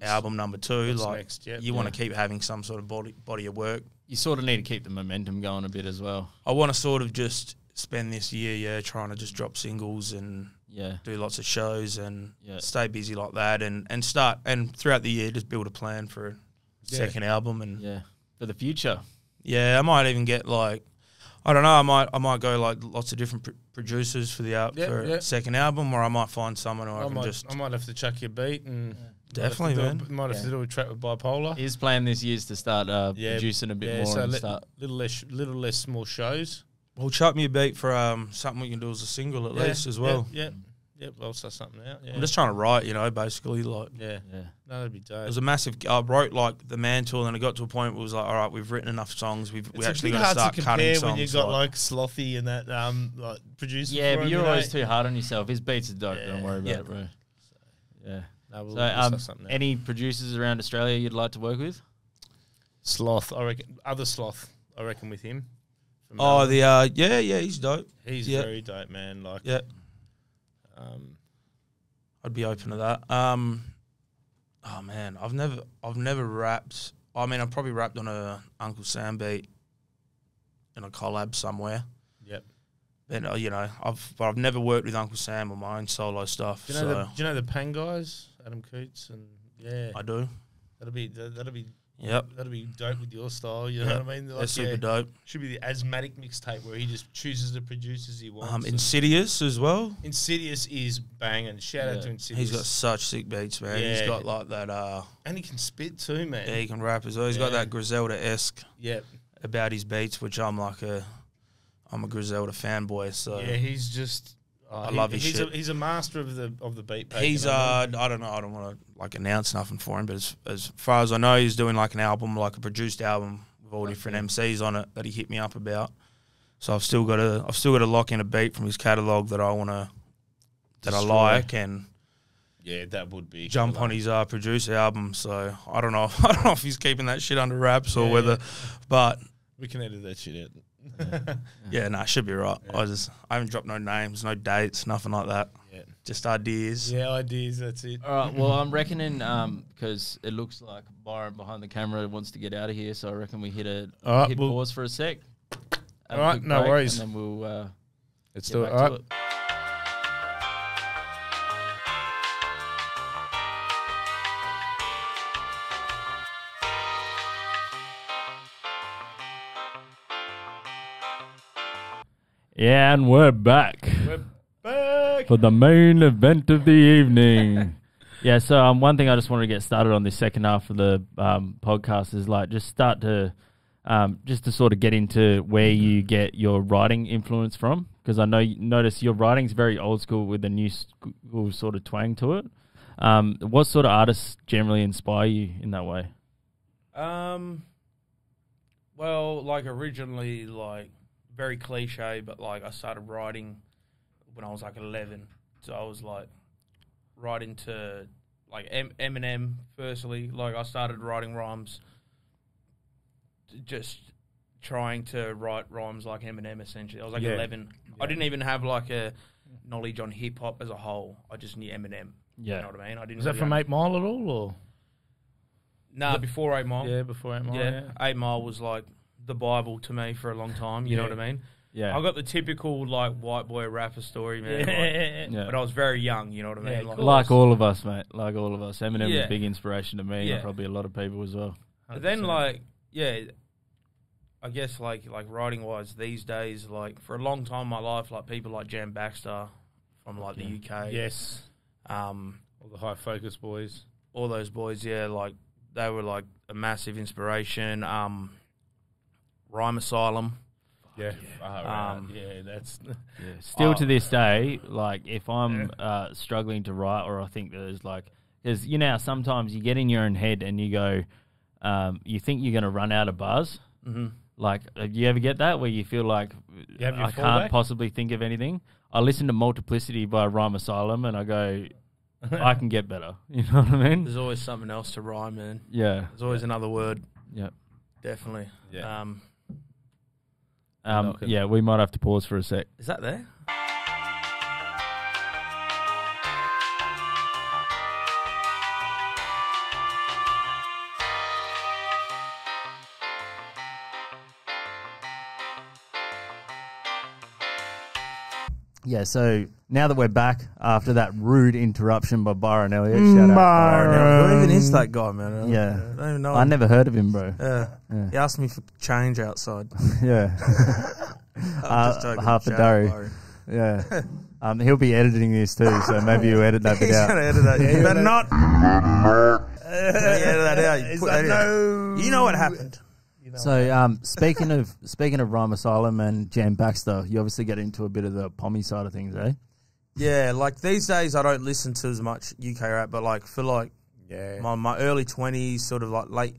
album number 2. Like next? you want to keep having some sort of body of work. You sort of need to keep the momentum going a bit as well. I want to sort of just spend this year, trying to just drop singles and do lots of shows and stay busy like that and start and throughout the year just build a plan for a second album and for the future. Yeah, I might even get like, I don't know, I might go like lots of different producers for the a second album, or I might find someone who I might have to chuck your beat and definitely, might have to do a track with Bypola. His plan this year is to start producing a bit more so and start little less small shows. Well, chuck me a beat for something we can do as a single at least as well. Yeah, I'll start something out. Yeah. I'm just trying to write, basically like. Yeah. No, that'd be dope. It was a massive. I wrote like the man tour, and then it got to a point where it was like, all right, we've written enough songs. We actually got to start cutting songs. When you got like Slothy and that like producer. Yeah, but you're always too hard on yourself. His beats are dope. Don't worry about it, bro. So, any producers around Australia you'd like to work with? Sloth, I reckon. Other Sloth, I reckon, with him. Oh, he's dope. He's very dope, man. Like, I'd be open to that. Oh man, I've never rapped. I mean, I've probably rapped on a Uncle Sam beat in a collab somewhere. Yep. And I've never worked with Uncle Sam on my own solo stuff. Do you know the Pang guys, Adam Coots, and I do. That'll be Yep. That'll be dope with your style. You know what I mean? Like, They're super dope. Should be the Azmatik mixtape where he just chooses the producers he wants. Insidious as well. Insidious is banging. Shout out to Insidious. He's got such sick beats, man. Yeah. He's got like that. And he can spit too, man. Yeah, he can rap as well. He's got that Griselda-esque. Yep. About his beats, which I'm a Griselda fanboy. So yeah, he's just. I love his shit. He's a master of the beat. He's I don't know. I don't want to like announce nothing for him, but as far as I know, he's doing like an album, like a produced album with all different MCs on it that he hit me up about. So I've still got to lock in a beat from his catalog that I like, and that would be jump on his producer album. So I don't know if he's keeping that shit under wraps or whether, but we can edit that shit out. It should be right. I haven't dropped no names, no dates, nothing like that. Yeah. Just ideas. Yeah, ideas. That's it. All right. Well, I'm reckoning because it looks like Byron behind the camera wants to get out of here, so I reckon we hit pause for a sec. All right, no worries. And then we'll let's get do it. back All to right. it. Yeah, and we're back. We're back. For the main event of the evening. Yeah, so one thing I just wanted to get started on this second half of the podcast is like just start to just to sort of get into where you get your writing influence from, because I know notice your writing's very old school with a new school sort of twang to it. What sort of artists generally inspire you in that way? Well, like originally, like very cliche, but like I started writing when I was like 11. So I was like writing to like Eminem firstly. Like I started writing rhymes, just trying to write rhymes like Eminem essentially. I was like 11. Yeah. I didn't even have like a knowledge on hip hop as a whole. I just knew Eminem. Yeah. You know what I mean? I didn't. Is that from 8 Mile at all, or? Nah, before 8 Mile. Yeah, before 8 Mile. Yeah, 8 Mile was like the Bible to me for a long time. You know what I mean? Yeah. I got the typical like white boy rapper story, man. Like, but I was very young. You know what I mean? Yeah, like all of us, mate. Like all of us. Eminem was Yeah. a big inspiration to me, Yeah. and probably a lot of people as well. But then, like, yeah, I guess like writing wise these days, like for a long time in my life, like people like Jam Baxter from like the UK, Yes. all All the High Focus boys. all those boys, yeah, like they were like a massive inspiration. Rhyme Asylum. Yeah. Yeah, that's... Still to this day, like if I'm struggling to write, or I think there's like, because you know how sometimes you get in your own head and you go, you think you're going to run out of bars. Mm-hmm. Like, do you ever get that where you feel like You have your I fallback? can't possibly think of anything? I listen to Multiplicity by Rhyme Asylum and I go, I can get better. You know what I mean? There's always something else to rhyme, man. Yeah. There's always another word. Yeah. Definitely. Yeah. Yeah, we might have to pause for a sec. Is that there? Yeah, so now that we're back after that rude interruption by Byron Elliot, shout out Byron. Who even is that guy, man? Yeah. I don't even know. I never heard of him, bro. Yeah. Yeah. He asked me for change outside. Yeah. I'm just joking. Half a Shout out, dough. Byron. Yeah. He'll be editing this too, so maybe you edit that bit He's out. going to edit that. You better not. Edit that out. You put that in. You know what happened. So, speaking of Rhyme Asylum and Jam Baxter, you obviously get into a bit of the pommy side of things, eh? Yeah, like these days I don't listen to as much UK rap, but like for like my early 20s, sort of like late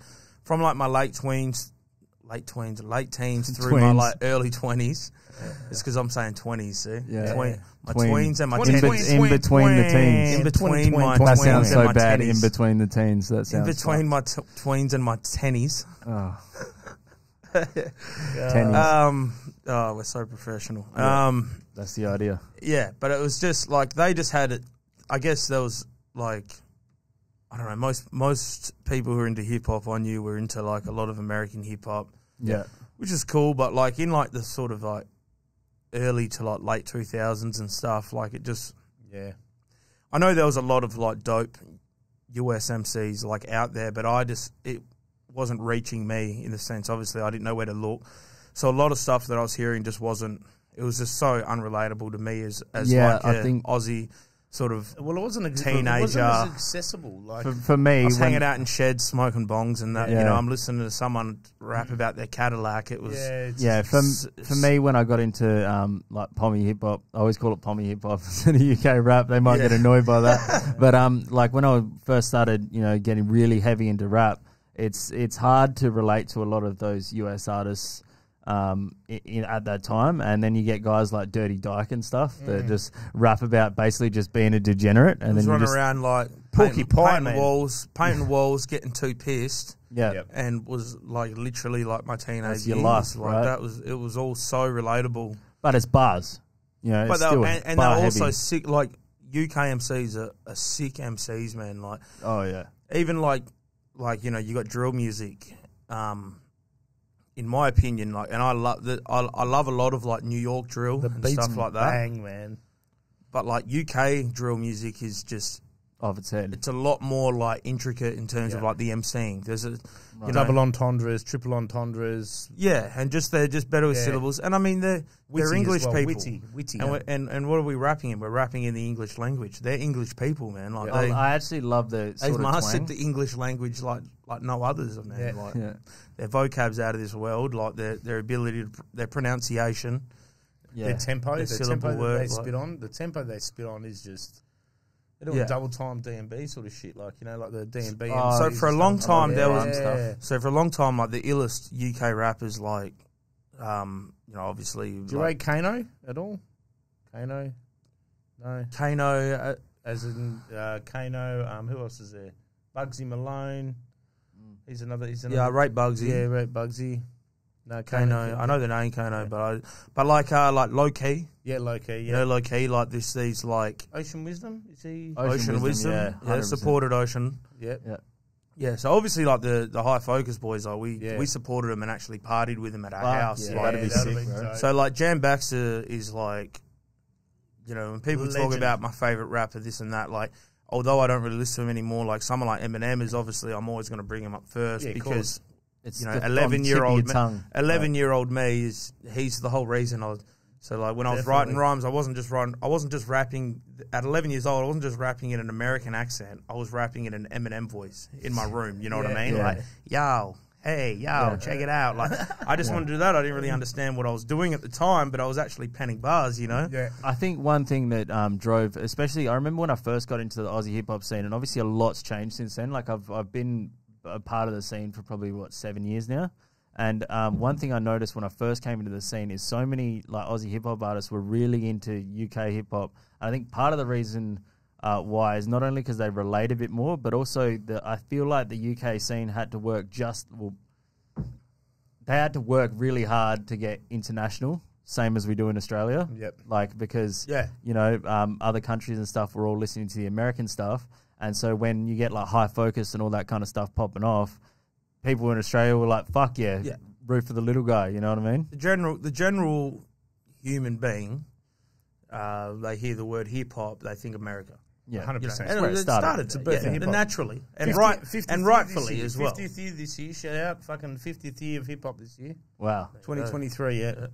teens through my like early 20s. It's because I'm saying 20s, see? Yeah. My tweens and my in between the teens. In between my That tweens sounds and so my bad. tennies. In between the teens. That In sounds between my tweens and my tennies. Oh. Tennies. Oh, we're so professional. Yeah. That's the idea. Yeah, but it was just like they just had it. I guess there was like, I don't know. Most people who are into hip hop I knew were into like a lot of American hip hop. Yeah, which is cool. But like in like the sort of like early to like late 2000s and stuff, like it just I know there was a lot of like dope US MCs like out there, but it wasn't reaching me in the sense. Obviously, I didn't know where to look, so a lot of stuff that I was hearing just wasn't. It was just so unrelatable to me as like I think Aussie sort of. Well, it wasn't teenager. It wasn't as accessible. Like for me, I was hanging out in sheds smoking bongs and that. Yeah. You know, I'm listening to someone rap about their Cadillac. It was for me when I got into like pommy hip hop, I always call it pommy hip hop instead of UK rap. They might get annoyed by that, but like when I first started, you know, getting really heavy into rap, it's hard to relate to a lot of those US artists. At that time, and then you get guys like Dirty Dyke and stuff that just rap about basically just being a degenerate, and then you running just around like painting walls, getting too pissed, and was like literally like my teenage That's your years. life, like right? it was all so relatable. But it's bars, you know. But it's still they were bar also heavy. sick. Like UK MCs are sick MCs, man. Like, Oh yeah. even like you know, you got drill music. In my opinion, like, and I love that. I love a lot of like New York drill and stuff like that. Bang, man. But like UK drill music is just Of its head. it's a lot more like intricate in terms of like the MCing. There's a you know, Double entendres, triple entendres. yeah, and they're just better with syllables. And I mean they're Witty English as well, people. witty. And what are we rapping in? We're rapping in the English language. They're English people, man. Like I actually love the they've sort of mastered twang. the English language like no others, man. Yeah. Like Yeah. their vocab's out of this world. Like their ability to their pronunciation. Yeah. Their tempo, Their the syllable tempo work, that they like- spit on, the tempo they spit on is just they're doing Yeah. double time DMB sort of shit, like you know, like the DMB. Oh, So for a long time there was yeah. so for a long time like the illest UK rappers like you know obviously Do you rate Kano at all? Kano, no. Kano. As in Kano. Who else is there? Bugsy Malone. He's another. Yeah, I rate Bugsy. Yeah, rate Bugsy. No, Kano. I know the name Kano, but like low key. Yeah, low key. You Yeah. know, low key like these like Ocean Wisdom. Is he? Ocean Wisdom. yeah, Yeah, 100%. supported Ocean. Yeah. Yeah. Yeah, so obviously like the High Focus boys, like Yeah. we supported them and actually partied with them at our Fuck, house. yeah. Like, That'd be that'd sick, be bro. dope. so like Jam Baxter is like, you know, when people talk Legend. about my favorite rapper, this and that, like, although I don't really listen to him anymore, like someone like Eminem is obviously I'm always going to bring him up first Yeah, of because It's you know the- on the tip of 11-year-old your tongue. 11-year-old me he's the whole reason I was. So like when I was writing Definitely. rhymes, I wasn't just rapping at 11 years old. I wasn't just rapping in an American accent. I was rapping in an Eminem voice in my room. You know what I mean? Yeah. Like, yo, hey, yo, check it out. Like, I just wanted to do that. I didn't really understand what I was doing at the time, but I was actually penning bars. You know? Yeah. I think one thing that drove, especially, I remember when I first got into the Aussie hip hop scene, and obviously a lot's changed since then. Like I've been a part of the scene for probably 7 years now. And one thing I noticed when I first came into the scene is so many like Aussie hip hop artists were really into UK hip hop. I think part of the reason why is not only because they relate a bit more, but also I feel like the UK scene had to work they had to work really hard to get international, same as we do in Australia. Yep. Like because Yeah. you know other countries and stuff were all listening to the American stuff, and so when you get like High Focus and all that kind of stuff popping off, people in Australia were like, fuck yeah, root for the little guy, you know what I mean? The general human being, they hear the word hip hop, they think America. Yeah, 100%. That's And where it it started. It's a birth of hip-hop. naturally and 50th and year rightfully this as year, well. 50th year this year, shout out, fucking 50th year of hip hop this year. Wow. 2023, yeah.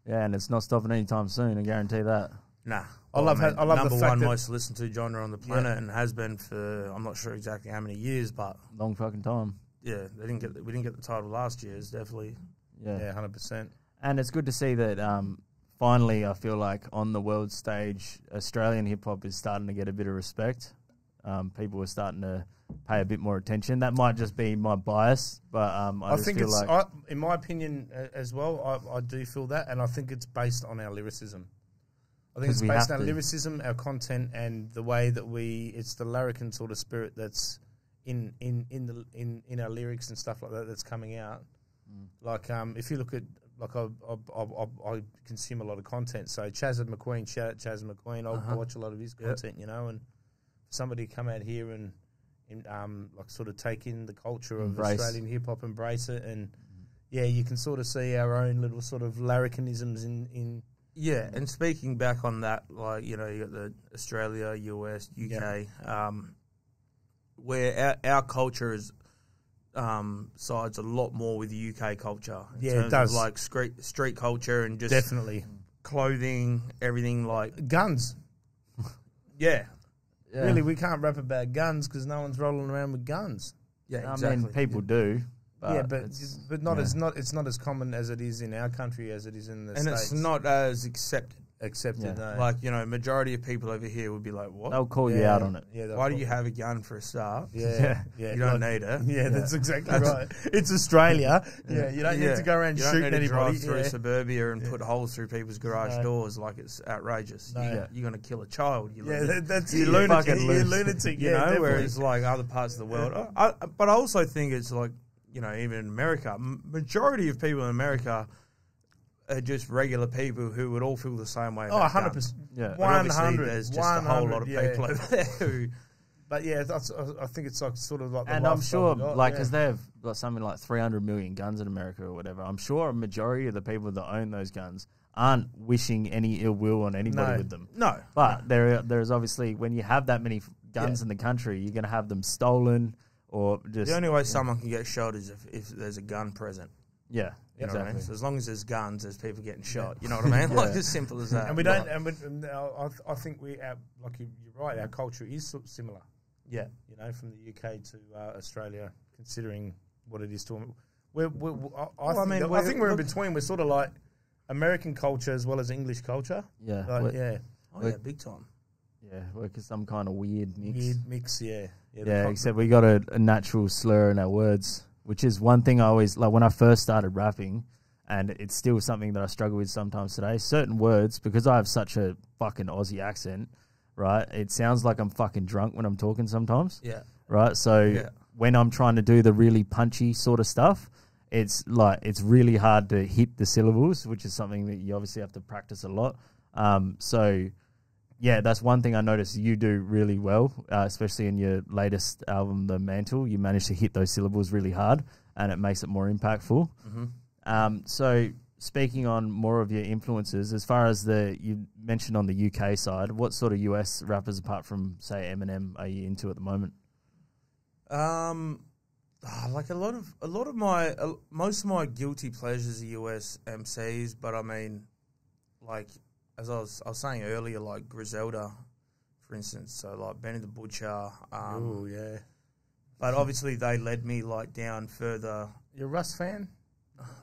Yeah, and it's not stopping anytime soon, I guarantee that. Nah, I love the number fact one that- most listened to genre on the planet and has been for I'm not sure exactly how many years, but Long fucking time. yeah, we didn't get the title last year. It's definitely Yeah. Yeah, 100%. And it's good to see that finally, I feel like on the world stage, Australian hip hop is starting to get a bit of respect. People are starting to pay a bit more attention. That might just be my bias, but I just think feel it's, like in my opinion as well, I do feel that, and I think it's based on our lyricism. I think it's 'Cause we based have on our to. lyricism, our content, and the way that it's the larrikin sort of spirit that's in our lyrics and stuff like that that's coming out. Like if you look at like I consume a lot of content. So Chaz McQueen, shout out Chaz McQueen. I watch a lot of his content, you know, and somebody come out here and like sort of take in the culture of Embrace. Australian hip hop, embrace it, and yeah, you can sort of see our own little sort of larrikinisms in yeah. And speaking back on that, like you know, you got the Australia, US, UK, where our culture is. Sides a lot more with the UK culture. In Yeah, it terms does. Of like street culture and just definitely clothing, everything like guns. yeah, yeah. Really, we can't rap about guns because no one's rolling around with guns. yeah. I Exactly. mean, people do. Yeah, but it's- not yeah. it's not as common as it is in our country as it is in the and States. it's not as accepted. accepted. Yeah. No. Like you know, majority of people over here would be like, "What? they'll call you out on it. Yeah, Why do you have a gun for a start? Yeah, yeah. You don't need it. Yeah, that's exactly right. It's Australia. Yeah, you don't need to go around you don't shooting need to anybody. drive through Yeah. suburbia and put holes through people's garage No. doors like it's outrageous. No. You're going to kill a child. You Yeah, lunatic. that's You it. lunatic. You're You lunatic. you Yeah, know, definitely. whereas like other parts of the world. But I also think it's like, you know, even in America, majority of people in America are just regular people who would all feel the same way. Oh, about 100%. guns. Yeah. But obviously 100. there's just a whole lot of yeah. people over there who. But yeah, I think it's like sort of like. The And I'm lifestyle sure, we got, like, because they've got something like 300 million guns in America or whatever. I'm sure a majority of the people that own those guns aren't wishing any ill will on anybody with them. No. But there's obviously, when you have that many guns in the country, you're going to have them stolen or just. The only way someone can get shot is if there's a gun present. Yeah, You know what I exactly. mean? So as long as there's guns, there's people getting shot. You know what I mean? Like, as simple as that. And we don't. And I think like you're right. Our culture is sort of similar. Yeah. You know, from the UK to Australia, considering what it is to them. I think we're in between. We're sort of like American culture as well as English culture. Yeah. Like, yeah. Oh, yeah, big time. Yeah, like some kind of weird mix. Weird mix, yeah. Yeah, except we got a natural slur in our words, which is one thing I always, like when I first started rapping, and it's still something that I struggle with sometimes today, certain words, because I have such a fucking Aussie accent, right, it sounds like I'm fucking drunk when I'm talking sometimes. Yeah. Right? So when I'm trying to do the really punchy sort of stuff, it's really hard to hit the syllables, which is something that you obviously have to practice a lot. So yeah, that's one thing I noticed you do really well, especially in your latest album, The Mantle. You manage to hit those syllables really hard, and it makes it more impactful. Mm-hmm. So speaking on more of your influences, as far as you mentioned on the UK side, what sort of US rappers apart from, say, Eminem are you into at the moment? Like most of my guilty pleasures are US MCs, but I mean, like, as I was saying earlier, like Griselda, for instance, so like Benny the Butcher. Oh yeah. But obviously they led me like down further. You're a Russ fan?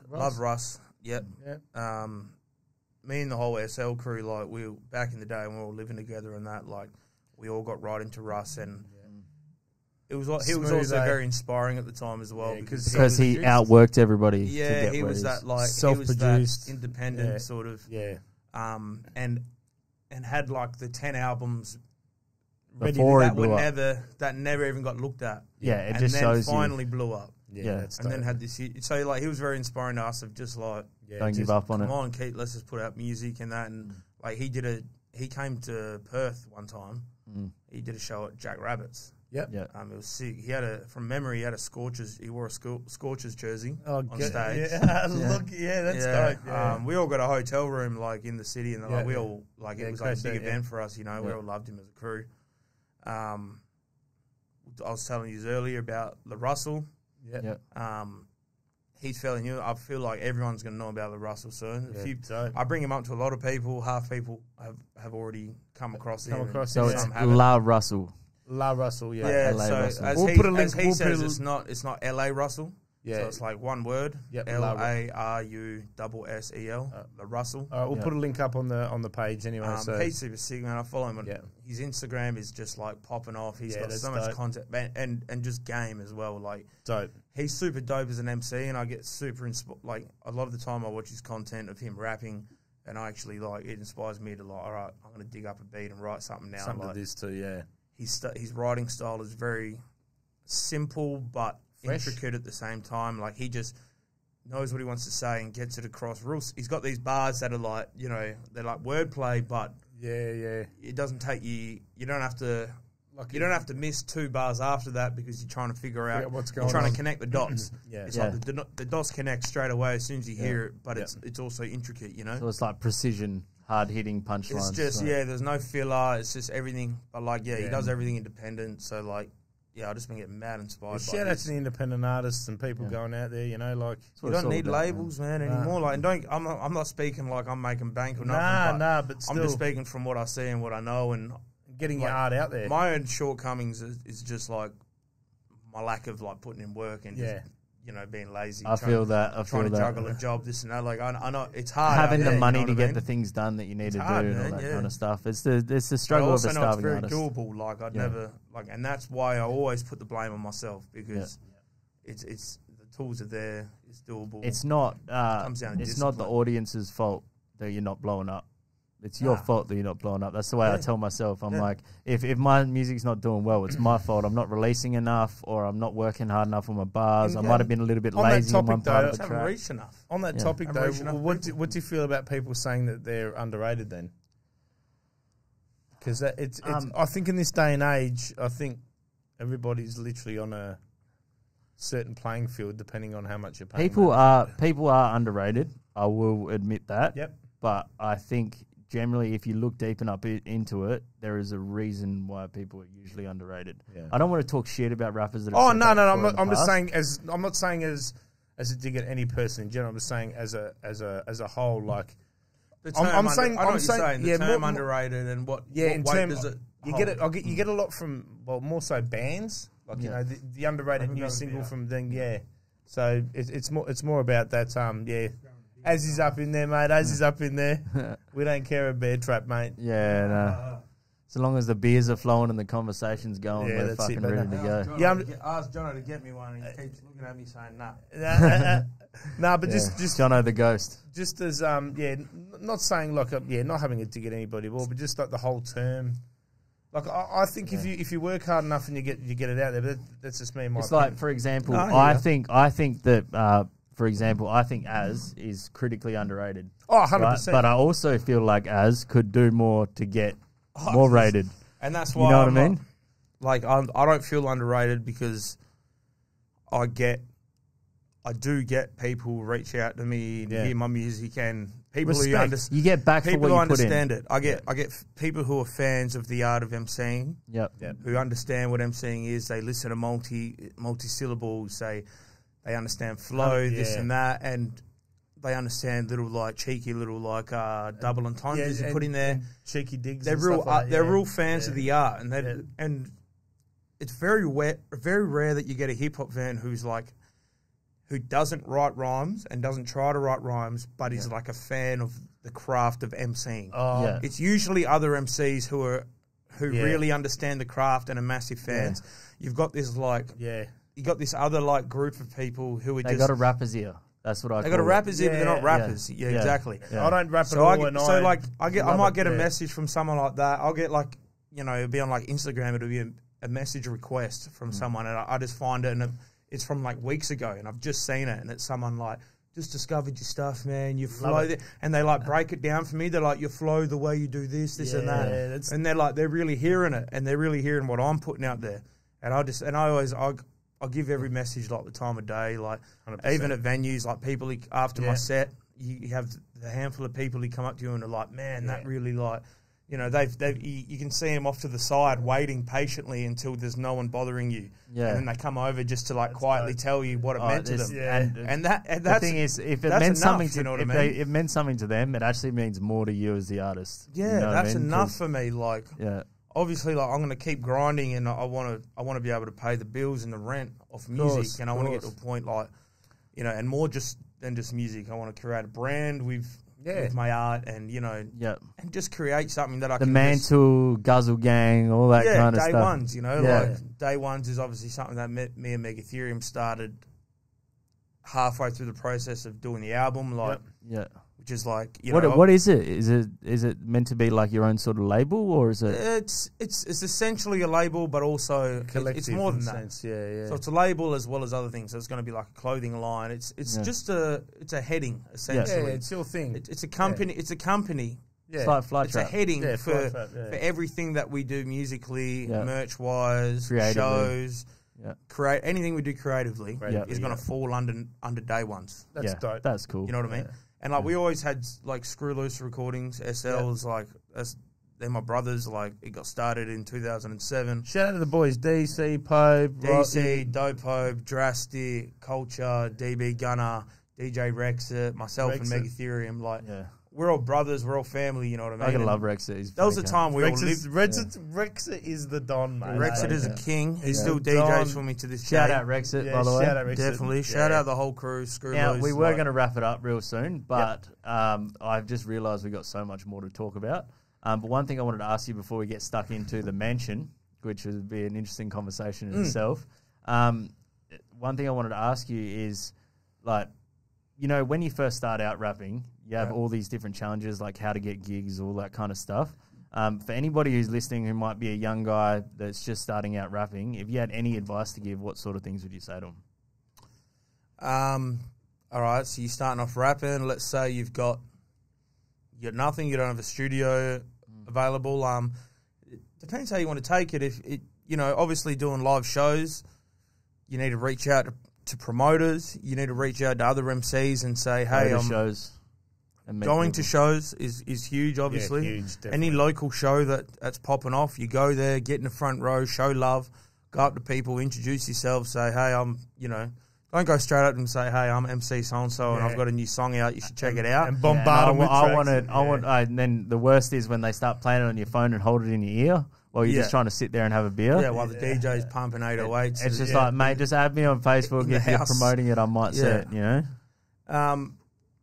Love Russ. Yep. Yeah. Me and the whole SL crew, like we were, back in the day when we were living together and that, like we all got right into Russ, and it was like he was Smooth, also very inspiring at the time as well, because he outworked everybody. Yeah, to get he where was that like self-produced, independent sort of. Yeah. And had like the 10 albums Before ready he blew up. that never even got looked at. Yeah, it and just then shows finally blew up. Yeah. That's And then had this. So like he was very inspiring to us of just like Don't give up on it. come on, Keith, let's just put out music and that. And like he came to Perth one time. He did a show at Jack Rabbit's. Yep. Yeah. It was sick. He wore a Scorchers jersey on good. stage. Yeah. Look, that's dope. Yeah. We all got a hotel room like in the city, and like we all like it was like a big crazy, event for us. You know, we all loved him as a crew. I was telling you earlier about the Russell. Yeah. He's fairly new. I feel like everyone's going to know about the Russell soon. Yeah, I bring him up to a lot of people. Half people have already come across him. So and it's some haven't. La Russell. La Russell, yeah. Yeah, LA so Russell. as We'll he, put a link- as he we'll says, put a- it's not LA Russell. Yeah. So it's like one word. Yep, LARUSSEL. The Russell. All right, we'll put a link up on the page anyway. So He's super sick, man. I follow him. Yeah. His Instagram is just like popping off. He's got that's so much dope. content and just game as well. Like dope. he's super dope as an MC, and I get super like a lot of the time I watch his content of him rapping, and I actually like it inspires me to like, all right, I'm gonna dig up a beat and write something now. Something like, to this too, yeah. his writing style is very simple but Fresh. intricate at the same time. Like he just knows what he wants to say and gets it across. He's got these bars that are like, you know, they're like wordplay, but Yeah. it doesn't take you. You don't have to. You don't have to miss 2 bars after that because you're trying to figure out what's you're going trying on. to connect the dots. Yeah. It's Yeah. like the dots connect straight away as soon as you hear it, but it's also intricate, you know. So it's like precision, hard-hitting punchlines. It's just so. there's no filler. It's just everything. But like he does everything independent. So like I've just been getting mad inspired. Shout out to the independent artists and people going out there. You know, like You don't need labels, man, anymore. Like, and I'm not speaking like I'm making bank or nothing. but still I'm just speaking from what I see and what I know, and getting your art out there. my own shortcomings is just like my lack of like putting in work and just, you know, being lazy. I feel that. I feel trying to that. juggle a job, this and that. Like I know it's hard. Having out the there, money you know to what I get mean? the things done that you need to hard, do and all man, that kind of stuff. It's the struggle I of a also know it's starving very artist. doable. Like I'd never like, and that's why I always put the blame on myself because it's the tools are there. It's doable. It's not. Comes down to it's not the discipline. audience's fault that you're not blowing up. it's your fault that you're not blowing up. That's the way I tell myself. I'm like, if my music's not doing well, it's my fault. I'm not releasing enough, or I'm not working hard enough on my bars. I might have been a little bit lazy on one part of the track. Reached enough. On that topic, though, what do you feel about people saying that they're underrated then? Because it's I think in this day and age, I think everybody's literally on a certain playing field depending on how much you're paying. People are underrated. I will admit that. Yep. But I think generally, if you look deep enough into it, there is a reason why people are usually underrated. Yeah. I don't want to talk shit about rappers that. Oh no! I'm just saying I'm not saying as a dig at any person in general. I'm just saying as a whole. Like I'm saying the term underrated and what. Yeah, what weight does it? You get a lot from more so bands. Like you know the underrated new single from them. Yeah. So it's more about that. Az is up in there, mate. Az is up in there. We don't care a bear trap, mate. Yeah, no. So long as the beers are flowing and the conversation's going, we're fucking ready to go. Ask Jono to get me one, and he keeps looking at me saying, nah. But just Jono the ghost. Just as not saying like not having a dig at anybody, but just like the whole term. Like I think if you work hard enough and you get it out there, but that's just me. It's opinion. Like, for example, I think that. For example, I think Az is critically underrated. Oh, 100%. Right? But I also feel like Az could do more to get more rated. And that's why you know what I mean? I don't feel underrated because I do get people reach out to me and hear my music and people you get back for what you put in. Understand it. I get people who are fans of the art of emceeing. Yep. Who understand what emceeing is. They listen to multi-syllables. They understand flow, this and that, and they understand cheeky little double entendres you put in there. Cheeky digs. They're real fans of the art, and it's very rare that you get a hip hop fan who doesn't write rhymes and doesn't try to write rhymes, but is like a fan of the craft of emceeing. It's usually other MCs who really understand the craft and are massive fans. You've got this You got this other group of people who are they got a rapper's ear. That's what I. They got a rapper's ear, but they're not rappers. Yeah, exactly. Yeah. I don't rap at all. I might get a message from someone like that. I'll get it'll be on Instagram. It'll be a message request from someone, and I just find it, and it's from weeks ago, and I've just seen it, and it's someone just discovered your stuff, man. You flow, and they break it down for me. They're like, you flow the way you do this and that, and they're really hearing it, and they're really hearing what I'm putting out there, and I'll give every message the time of day, 100%. Even at venues, people after my set, you have the handful of people who come up to you and are like, man, that really you can see them off to the side waiting patiently until there's no one bothering you, and then they come over just to quietly tell you what it meant to them. And that's the thing is, if it meant something to it meant something to them, it actually means more to you as the artist. Yeah, you know that's enough for me. Obviously, I'm going to keep grinding, and I want to be able to pay the bills and the rent off music, and I want to get to a point and more than just music. I want to create a brand with my art, and and just create something that I can. The Mantle, Guzzle Gang, all that kind of stuff. Day Ones, Day Ones is obviously something that me and Megatherium started halfway through the process of doing the album, which is what is it? Is it meant to be your own sort of label, or is it? It's essentially a label, but also it's more than that. So it's a label as well as other things. So it's going to be a clothing line. It's just a heading essentially. Yeah, it's your thing. It's a company. It's a company. Yeah. It's like Fly It's Trap. a heading for everything that we do musically, merch wise, shows. Create anything we do creatively is going to fall under Day Ones. That's dope. That's cool. You know what I mean? And we always had Screw Loose recordings. SL's they're my brothers. It got started in 2007. Shout out to the boys: DC, Pope, Dope Pope, Drastic, Culture, DB Gunner, DJ Rexit, myself and Megatherium. We're all brothers. We're all family. You know what I mean? I gotta love Rexit. That was the time we all lived. Rexit is the don, mate. Rexit is a king. He still DJs for me to this day. Shout out Rexit, by the way. Shout out Rexit. Definitely. Shout out the whole crew. Now, we were going to wrap it up real soon, but I've just realised we've got so much more to talk about. But one thing I wanted to ask you before we get stuck into the mansion, which would be an interesting conversation in itself. One thing I wanted to ask you is, you know, when you first start out rapping, you have all these different challenges, like how to get gigs, all that kind of stuff. For anybody who's listening who might be a young guy that's just starting out rapping, if you had any advice to give, what sort of things would you say to them? All right, so you're starting off rapping. Let's say you've got nothing. You don't have a studio available. It depends how you want to take it. If it, you know, obviously doing live shows, you need to reach out to promoters. You need to reach out to other MCs and say, "Hey, I'm shows." Going to shows is huge, obviously. Yeah, huge, any local show that's popping off, you go there, get in the front row, show love, go up to people, introduce yourself, say, hey, don't go straight up and say, hey, I'm MC so-and-so and I've got a new song out, you should check it out. And bombard them with tracks. And then the worst is when they start playing it on your phone and hold it in your ear while you're just trying to sit there and have a beer. Yeah, while the DJ's pumping 808s. It's just like, mate, just add me on Facebook. If you're promoting it, I might see it, you know?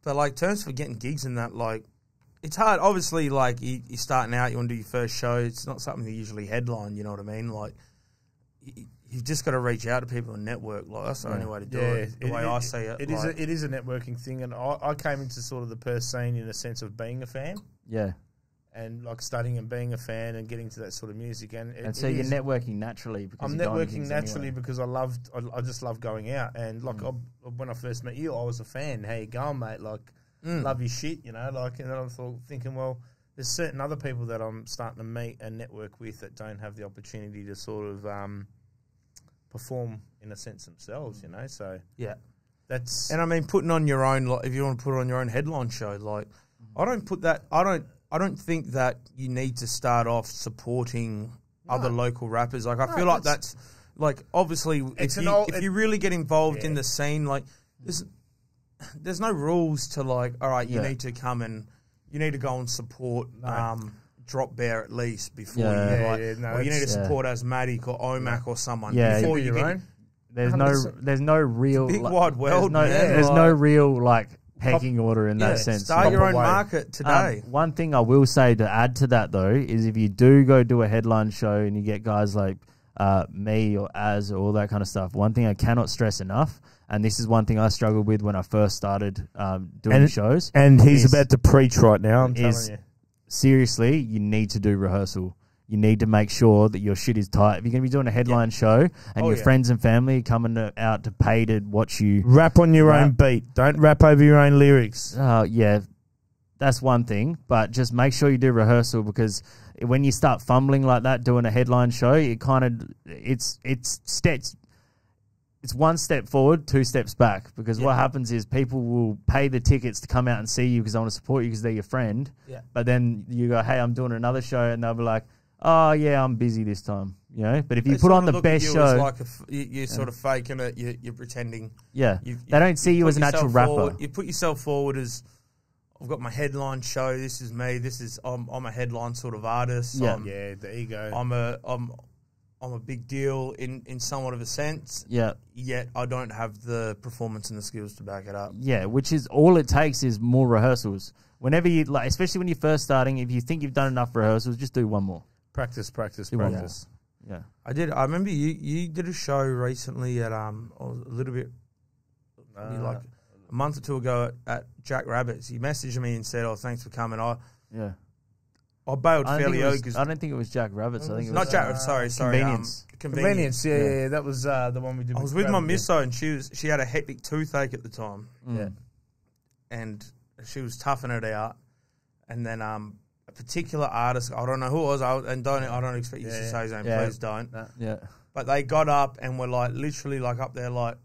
But, like, terms for getting gigs and that, like, it's hard. Obviously, like, you're starting out, you want to do your first show. It's not something you usually headline, you know what I mean? Like, you've just got to reach out to people and network. Like, that's the only way to do it, the way I see it. It is a networking thing, and I came into sort of the Perth scene in a sense of being a fan. Yeah. And, like, studying and being a fan and getting to that sort of music. And so you're networking naturally? Because I'm networking naturally because I just love going out. And, like, when I first met you, I was a fan. How you going, mate? Like, love your shit, you know? Like, and then I'm thinking, well, there's certain other people that I'm starting to meet and network with that don't have the opportunity to sort of perform in a sense themselves, you know? So, yeah. That's... And, I mean, putting on your own, like, if you want to put on your own headline show, like, I don't think that you need to start off supporting other local rappers. Like, I feel like that's, like, obviously, if you really get involved in the scene, like, there's no rules to, like, all right, you need to come and, you need to go and support Drop Bear at least before you, or you need to support Azmatik or OMAC or someone before you get... There's no real... Big wide world, There's no real, like... pecking order in that sense. Start your own market today. One thing I will say to add to that, though, is if you do go do a headline show and you get guys like me or Az or all that kind of stuff, one thing I cannot stress enough, and this is one thing I struggled with when I first started doing shows. And he's about to preach right now, I'm telling you. Seriously, you need to do rehearsal. You need to make sure that your shit is tight. If you're going to be doing a headline show and your friends and family are coming out to pay to watch you... Rap on your own beat. Don't rap over your own lyrics. Yeah, that's one thing. But just make sure you do rehearsal, because when you start fumbling like that doing a headline show, it kind of... It's one step forward, two steps back. Because what happens is people will pay the tickets to come out and see you because they want to support you because they're your friend. Yeah. But then you go, hey, I'm doing another show, and they'll be like... Oh, yeah, I'm busy this time, you know? But if you put on the best show... Like you're sort of faking it, you're pretending. Yeah, they don't see you as an actual rapper. You put yourself forward as, I've got my headline show, this is me, I'm a headline sort of artist. Yeah, there you go. I'm a big deal in somewhat of a sense. Yeah. Yet I don't have the performance and the skills to back it up. Yeah, which is all it takes is more rehearsals. Whenever you, like, especially when you're first starting, if you think you've done enough rehearsals, just do one more. Practice. Yeah. I remember you did a show recently at a little bit like a month or two ago at Jack Rabbit's. You messaged me and said, "Oh, thanks for coming." I bailed fairly early. I don't think it was Jack Rabbit's. I think it was not Jack. Sorry. Convenience. Yeah. That was the one we did. I was with my misso, and she had a hectic toothache at the time. Yeah, and she was toughing it out, and then a particular artist, I don't know who it was, I don't expect you to say his name, please don't. Yeah. But they got up and were like literally like up there, like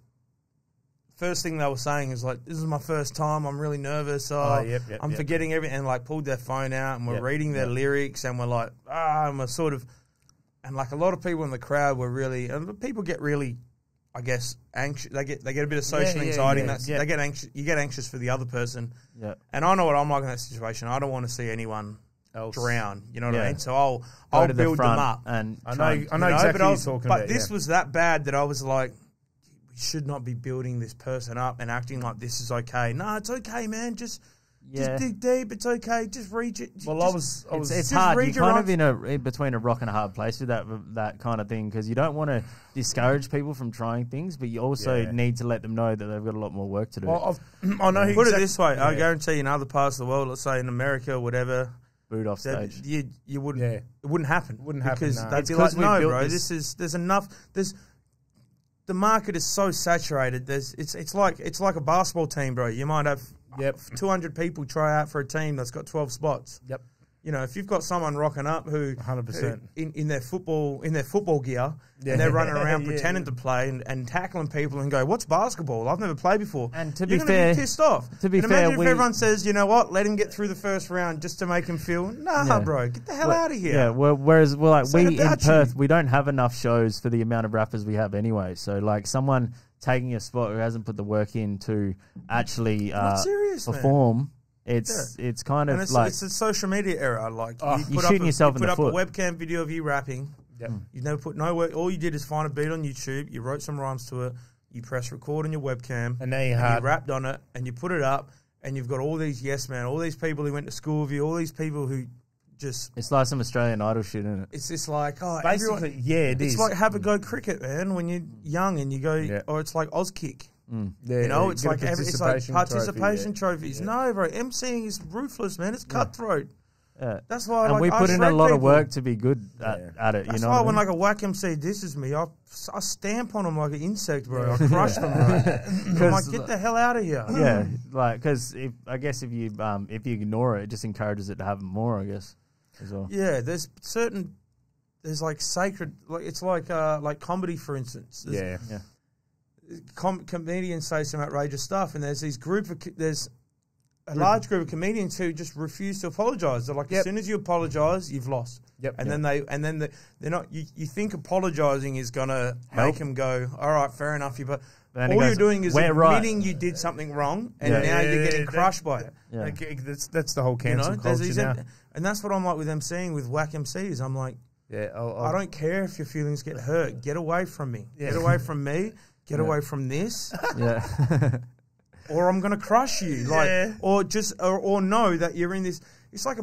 first thing they were saying is like, this is my first time, I'm really nervous, I'm forgetting everything, and like pulled their phone out and we're reading their lyrics and we're like, and we're sort of, and like a lot of people in the crowd were really, and people get really, I guess, anxious. They get a bit of social anxiety, and they get anxious. You get anxious for the other person. Yeah. And I know what I'm like in that situation. I don't want to see anyone else drown. You know what I mean? So I'll build them up. And I know exactly what you're talking about. But this was that bad that I was like, we should not be building this person up and acting like this is okay. No, it's okay, man. Just Just dig deep. It's okay. Just reach it. Well, It's hard. You're kind of in between a rock and a hard place with that kind of thing, because you don't want to discourage people from trying things, but you also need to let them know that they've got a lot more work to do. Well, I know. Put it this way: I guarantee in other parts of the world, let's say in America, or whatever, boot off stage. You wouldn't. Yeah. It wouldn't happen. Because they'd be like, no, bro. There's enough. The market is so saturated. It's like a basketball team, bro. You might have 200 people try out for a team that's got 12 spots. Yep. You know, if you've got someone rocking up who 100% in their football gear and they're running around pretending to play and tackling people and go, "What's basketball? I've never played before." And to you're be fair, be pissed off. Imagine if everyone says, "You know what? Let him get through the first round just to make him feel." Nah, bro, get the hell out of here. Yeah. Whereas we in Perth, we don't have enough shows for the amount of rappers we have anyway. So like someone taking a spot who hasn't put the work in to actually perform. Man. It's kind of like it's a social media era. Like you're shooting yourself in the foot. You put up a webcam video of you rapping. Yep. You've never put no work. All you did is find a beat on YouTube. You wrote some rhymes to it. You press record on your webcam, and now you rapped on it, and you put it up. And you've got all these yes men, all these people who went to school with you, all these people who just. It's like some Australian Idol shit, isn't it? It's just like basically, it is. It's like have a go cricket, man. When you're young and you go, or it's like Auskick. Yeah, you know, it's like participation trophies. Yeah. No, bro, MCing is ruthless, man. It's cutthroat. Yeah. That's why, we put in a lot of work to be good at it. That's you know why when like a whack MC disses me, I stamp on him like an insect, bro. I crush them, bro. I'm like, get the hell out of here. Yeah, like because I guess if you ignore it, it just encourages it to happen more. I guess as well. Yeah, there's like sacred, like it's like comedy, for instance. Comedians say some outrageous stuff, and there's a large group of comedians who just refuse to apologise. They're like, as soon as you apologise, you've lost. Yep. And then they're not. You think apologising is gonna make them go, all right, fair enough. But all you're doing is admitting you did something wrong, and now you're getting crushed by it. Yeah. That's the whole cancel culture now. And that's what I'm like with MCing with whack MCs. I'm like, I don't care if your feelings get hurt. Get away from me. Get away from me. Get away from this. Or I'm gonna crush you, or know that you're in this. It's like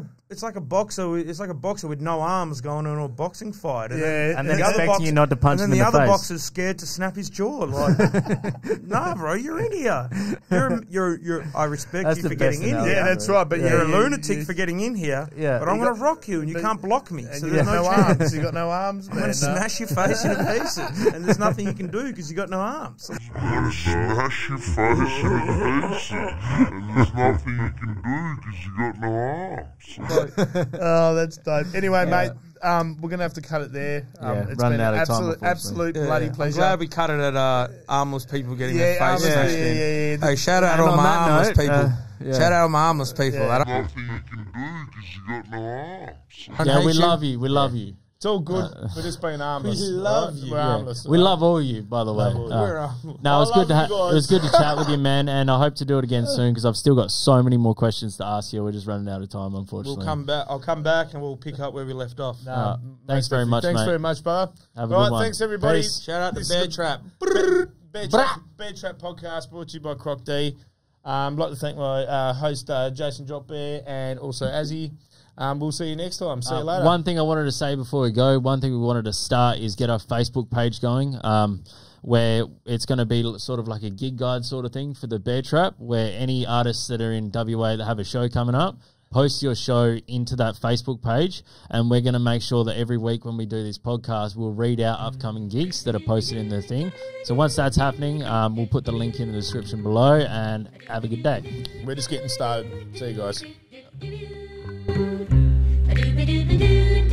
a boxer. It's like a boxer with no arms going on a boxing fight, and then expecting you not to punch him in the face. And then the other boxer's scared to snap his jaw. Like, nah, bro, you're in here. You're. I respect you for getting in here. Yeah, that's right. But you're a lunatic for getting in here. Yeah, but I'm gonna rock you, and you can't block me. So there's no arms. You got no arms. I'm gonna smash your face into pieces, and there's nothing you can do because you got no arms. I'm gonna smash your face into pieces, and there's nothing you can do because you got no arms. Oh, that's dope. Anyway, mate, we're gonna have to cut it there. It's running been out of time. Absolute bloody pleasure. I'm glad we cut it at Armless people getting their face smashed in. Hey, shout out all my Armless people. Shout out all my Armless people. Nothing you can do because you got no arms. Yeah, we love you. We love you. It's all good. We're just being armless. We love you. We're armless. We love all of you, by the way. No, it was good to chat with you, man, and I hope to do it again soon because I've still got so many more questions to ask you. We're just running out of time, unfortunately. We'll come back. I'll come back and weck pick up where we left off. Thanks very much, mate. Thanks very much, Bob. Have a good one. Thanks, everybody. Peace. Shout out to Bear Trap. Bear Trap podcast brought to you by Kroc-D. I'd like to thank my host, Jason Drop Bear, and also Azzy. We'll see you next time. See you later. One thing I wanted to say before we go, one thing we wanted to start is get our Facebook page going, where it's going to be sort of like a gig guide sort of thing for the Bear Trap, where any artists that are in WA that have a show coming up, post your show into that Facebook page, and we're going to make sure that every week when we do this podcast, we'll read out upcoming gigs that are posted in the thing. So once that's happening, we'll put the link in the description below, and have a good day. We're just getting started. See you guys. Do-ba-do-ba-do.